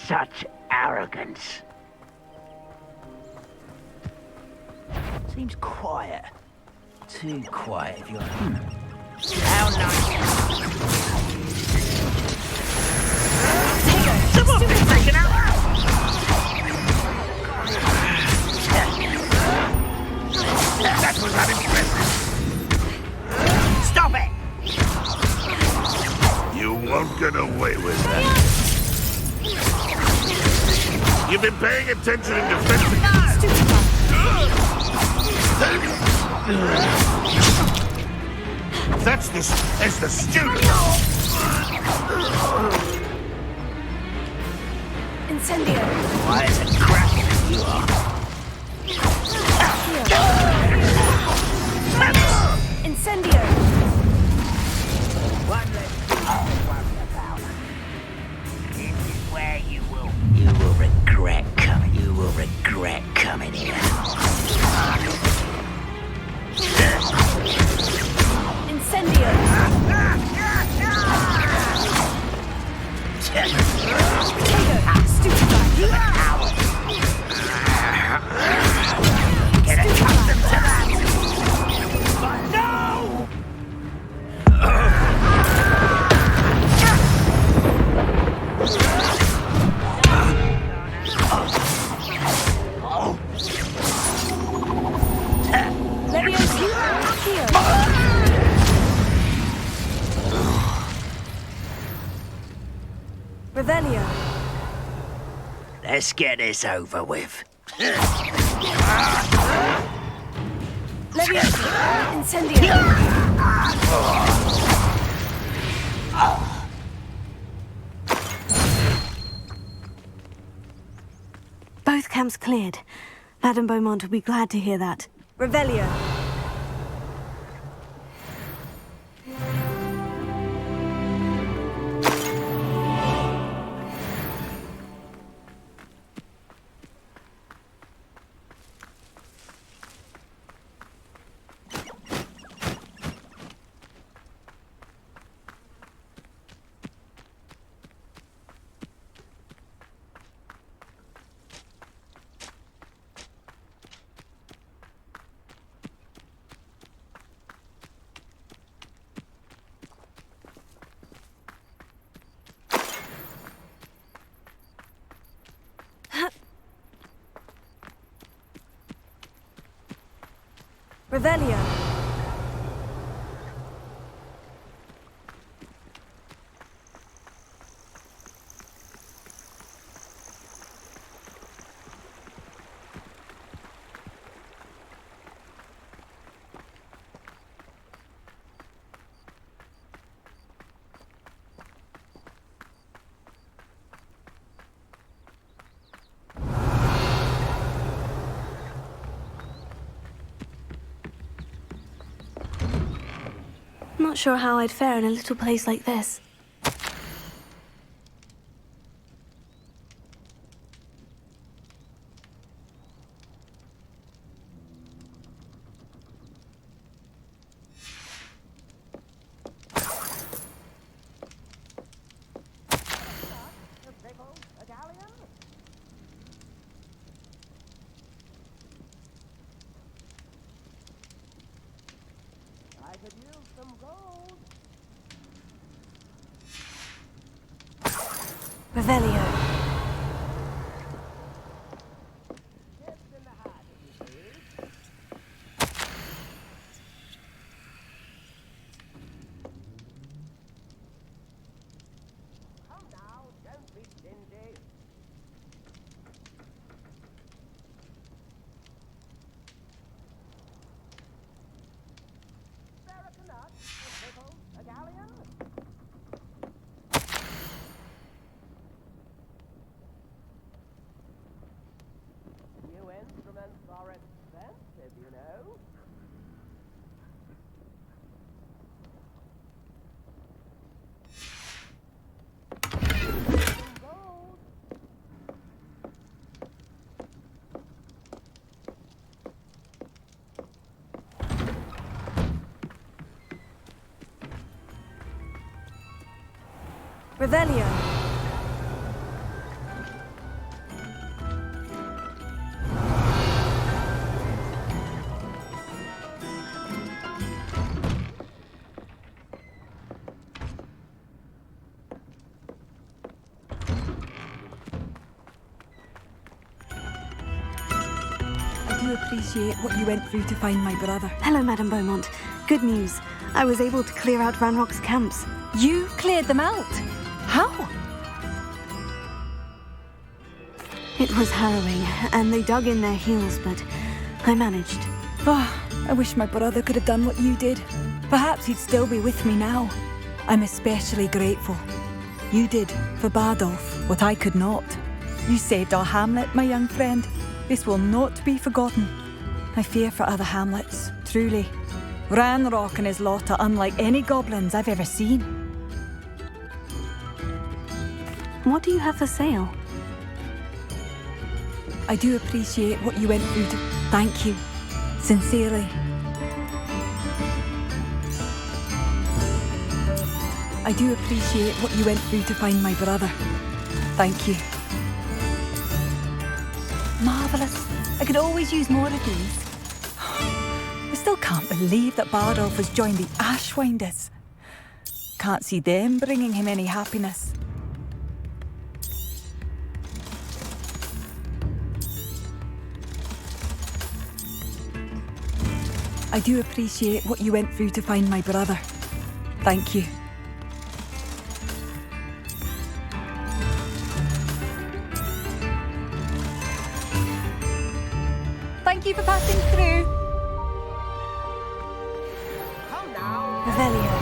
Such arrogance. Seems quiet. Too quiet if you're... How nice. Someone's been taken out! That was unimpressive. Stop it! You won't get away with that. You've been paying attention in defense. That's the student. Incendio. Why is it cracking as you are? Incendio. One less thing to worry about. This is where you will regret coming. You will regret coming here. Incendio. You're an owl. Get accustomed to that. No! Revelio. Let's get this over with. Leviosa. Incendio. Both camps cleared. Madame Beaumont will be glad to hear that. Revelio. Revelio. Not sure how I'd fare in a little place like this. I could use some gold. Revelio. Chips in the hat, if you please. Come now, don't be stingy. Spare a Canuck, a pickle, a galleon. New instruments are expensive, you know. Some gold. Revelio. I do appreciate what you went through to find my brother. Hello, Madame Beaumont. Good news. I was able to clear out Ranrock's camps. You cleared them out? How? It was harrowing, and they dug in their heels, but I managed. Oh, I wish my brother could have done what you did. Perhaps he'd still be with me now. I'm especially grateful. You did, for Bardolph, what I could not. You saved our hamlet, my young friend. This will not be forgotten. I fear for other hamlets, truly. Ranrock and his lot are unlike any goblins I've ever seen. What do you have for sale? I do appreciate what you went through to... Thank you. Sincerely. I do appreciate what you went through to find my brother. Thank you. Marvellous. I could always use more of these. I still can't believe that Bardolph has joined the Ashwinders. Can't see them bringing him any happiness. I do appreciate what you went through to find my brother. Thank you. Thank you for passing through. Come now. Revelio.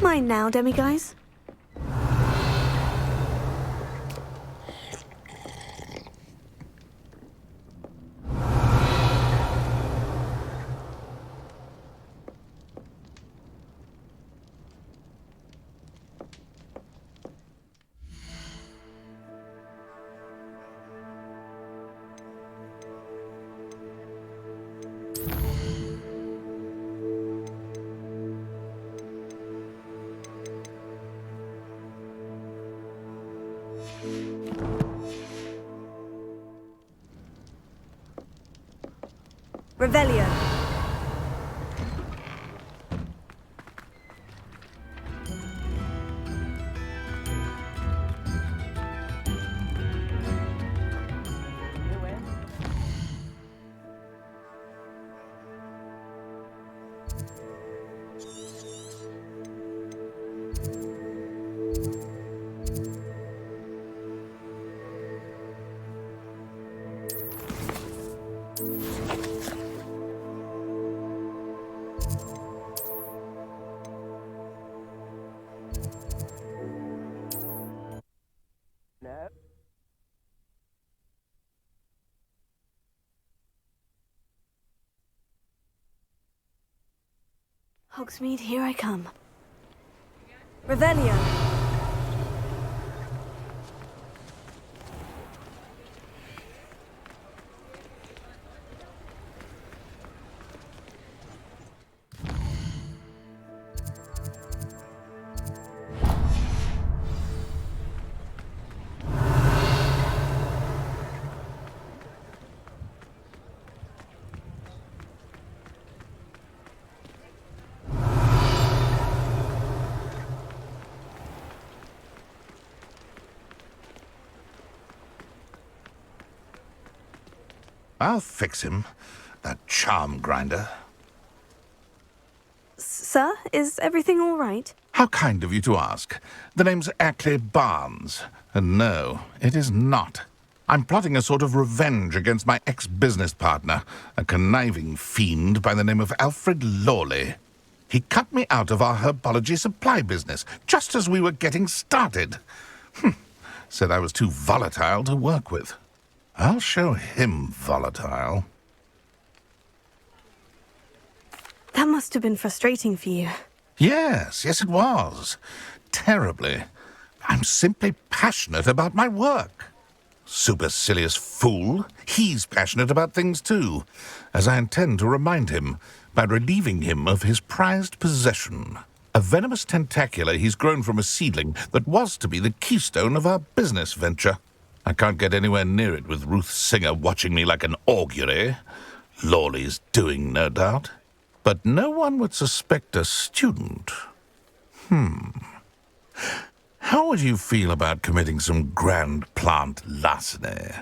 Mine now, demiguise. Revelio. Hogsmeade, here I come. Revelio. I'll fix him, that charm grinder. Sir, is everything all right? How kind of you to ask. The name's Ackley Barnes, and no, it is not. I'm plotting a sort of revenge against my ex-business partner, a conniving fiend by the name of Alfred Lawley. He cut me out of our herbology supply business, just as we were getting started. Said I was too volatile to work with. I'll show him volatile. That must have been frustrating for you. Yes, it was. Terribly. I'm simply passionate about my work. Supercilious fool. He's passionate about things too, as I intend to remind him by relieving him of his prized possession. A venomous tentacula he's grown from a seedling that was to be the keystone of our business venture. I can't get anywhere near it with Ruth Singer watching me like an augury. Lawley's doing, no doubt. But no one would suspect a student. How would you feel about committing some grand plant larceny?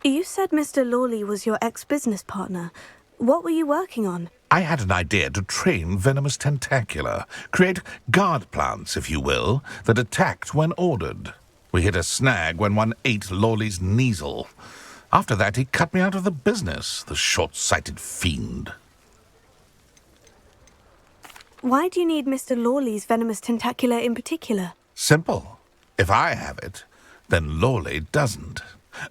You said Mr. Lawley was your ex-business partner. What were you working on? I had an idea to train venomous tentacula, create guard plants, if you will, that attacked when ordered. We hit a snag when one ate Lawley's Kneasel. After that, he cut me out of the business, the short-sighted fiend. Why do you need Mr. Lawley's venomous tentacula in particular? Simple. If I have it, then Lawley doesn't.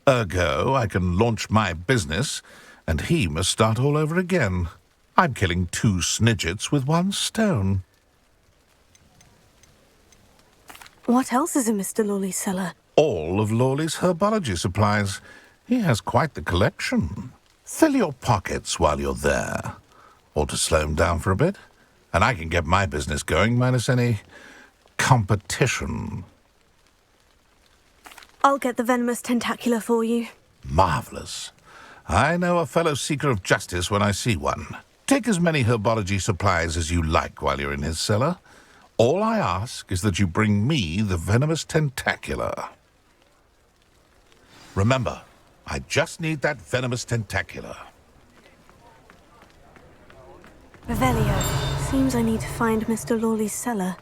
Ergo, I can launch my business, and he must start all over again. I'm killing 2 snidgets with 1 stone. What else is in Mr. Lawley's cellar? All of Lawley's herbology supplies. He has quite the collection. Fill your pockets while you're there. Or to slow him down for a bit. And I can get my business going minus any competition. I'll get the venomous tentacula for you. Marvelous. I know a fellow seeker of justice when I see one. Take as many herbology supplies as you like while you're in his cellar. All I ask is that you bring me the venomous tentacula. Remember, I just need that venomous tentacula. Revelio. Seems I need to find Mr. Lawley's cellar.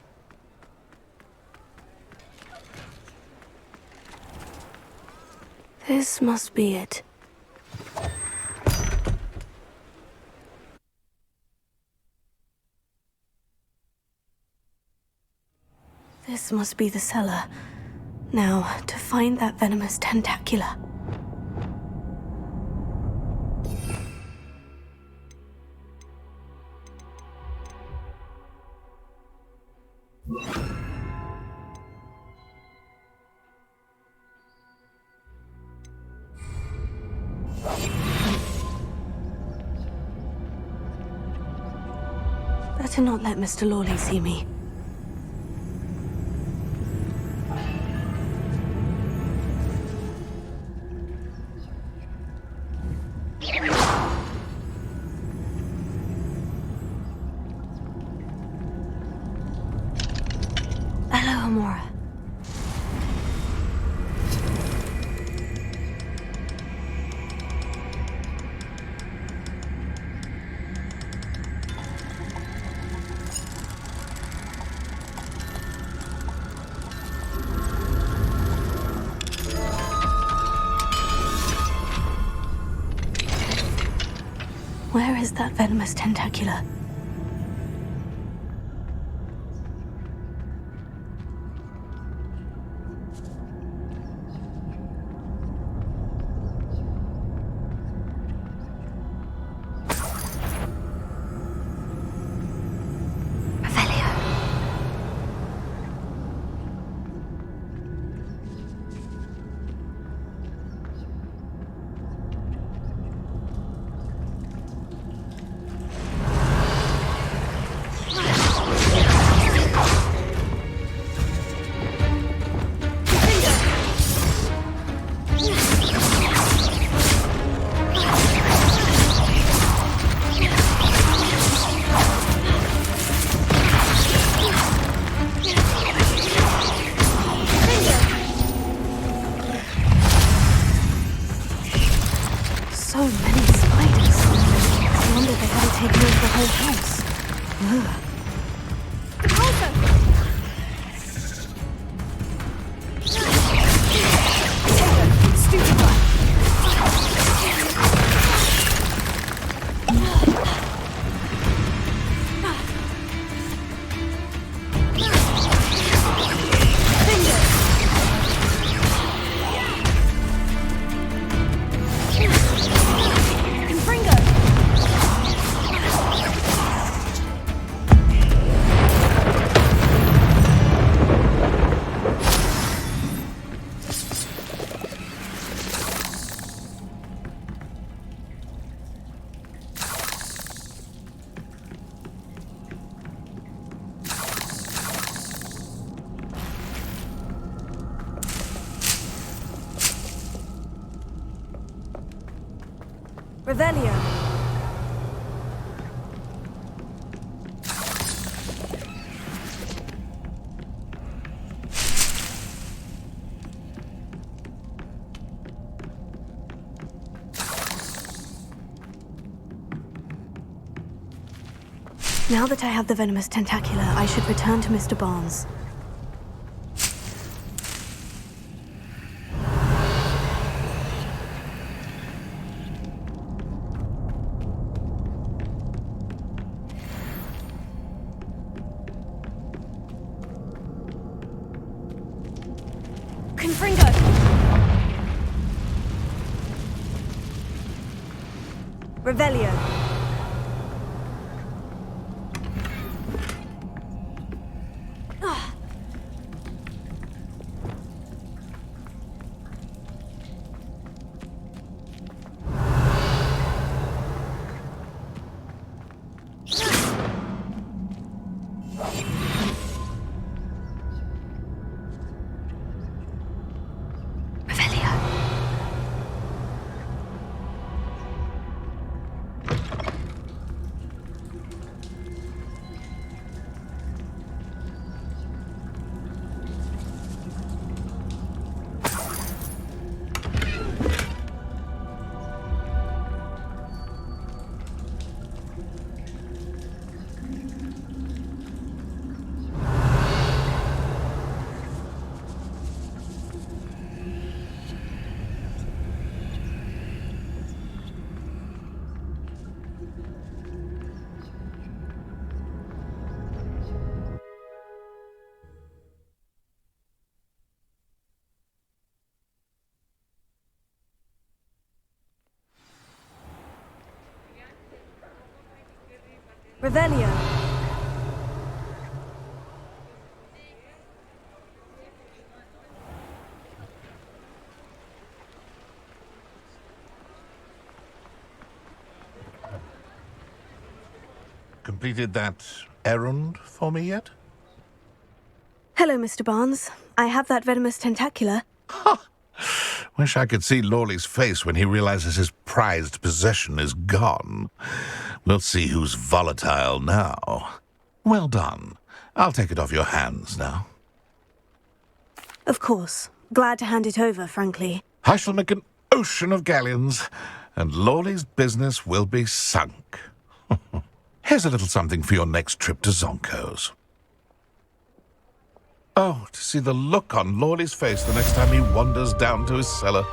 This must be it. This must be the cellar. Now, to find that venomous tentacula. Better not let Mr. Lawley see me. Hello, Amora. Where is that venomous tentacula? many spiders. I wonder if they hadn't taken over the whole house. Ugh. Revelio. Now that I have the venomous tentacula, I should return to Mr. Barnes. Confringo! Revelio. Revelio. Completed that errand for me yet? Hello, Mr. Barnes. I have that venomous tentacula. Wish I could see Lawley's face when he realizes his prized possession is gone. We'll see who's volatile now. Well done. I'll take it off your hands now. Of course. Glad to hand it over, frankly. I shall make an ocean of galleons, and Lawley's business will be sunk. Here's a little something for your next trip to Zonko's. Oh, to see the look on Lawley's face the next time he wanders down to his cellar.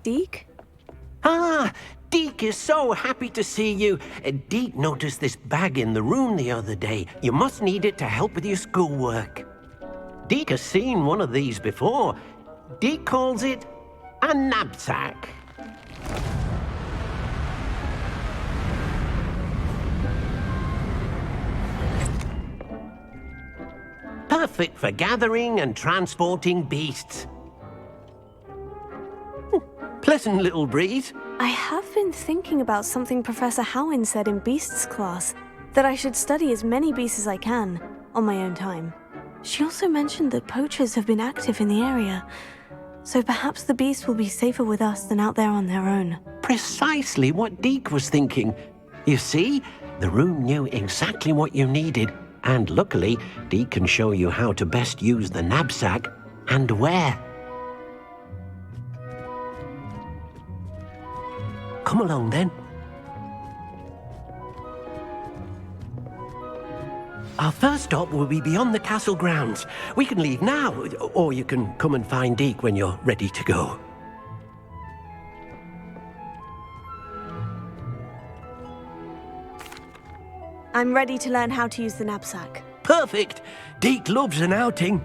Deke? Ah, Deke Deke is so happy to see you. Deke noticed this bag in the room the other day. You must need it to help with your schoolwork. Deke has seen one of these before. Deke calls it a knapsack. Perfect for gathering and transporting beasts. Pleasant little breeze. I have been thinking about something Professor Howin said in Beasts class, that I should study as many beasts as I can, on my own time. She also mentioned that poachers have been active in the area, so perhaps the beasts will be safer with us than out there on their own. Precisely what Deke was thinking. You see, the room knew exactly what you needed, and luckily, Deke can show you how to best use the knapsack and where. Come along then. Our first stop will be beyond the castle grounds. We can leave now, or you can come and find Deke when you're ready to go. I'm ready to learn how to use the knapsack. Perfect! Deke loves an outing.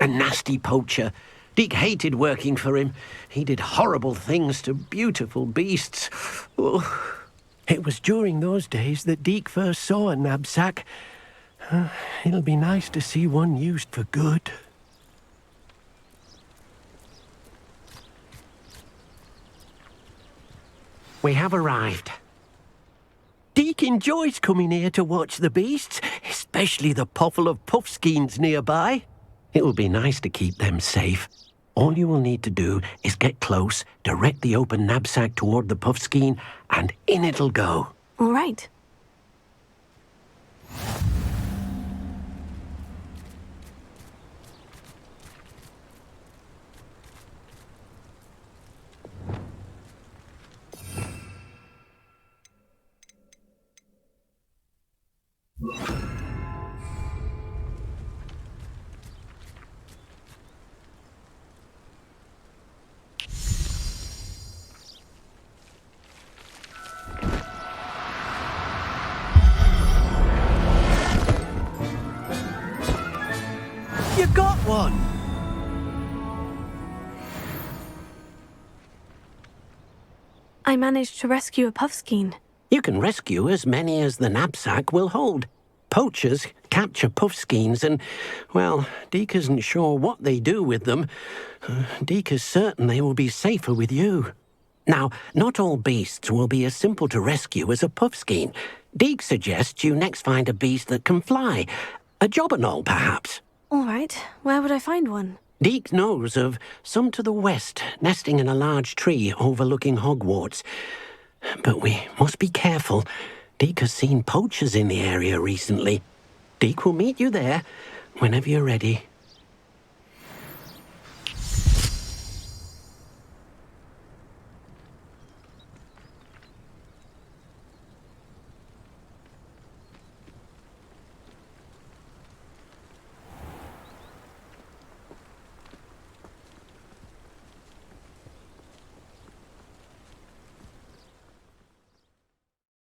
A nasty poacher. Deke hated working for him. He did horrible things to beautiful beasts. Oh. It was during those days that Deke first saw a knapsack. It'll be nice to see one used for good. We have arrived. Deke enjoys coming here to watch the beasts, especially the potful of puffskeins nearby. It will be nice to keep them safe. All you will need to do is get close, direct the open knapsack toward the puffskein, and in it'll go. All right. You got one! I managed to rescue a puffskein. You can rescue as many as the knapsack will hold. Poachers capture puffskeins and, well, Deke isn't sure what they do with them. Deke is certain they will be safer with you. Now, not all beasts will be as simple to rescue as a puffskein. Deke suggests you next find a beast that can fly. A jobberknoll, perhaps. All right. Where would I find one? Deke knows of some to the west, nesting in a large tree overlooking Hogwarts. But we must be careful. Deke has seen poachers in the area recently. Deke will meet you there whenever you're ready.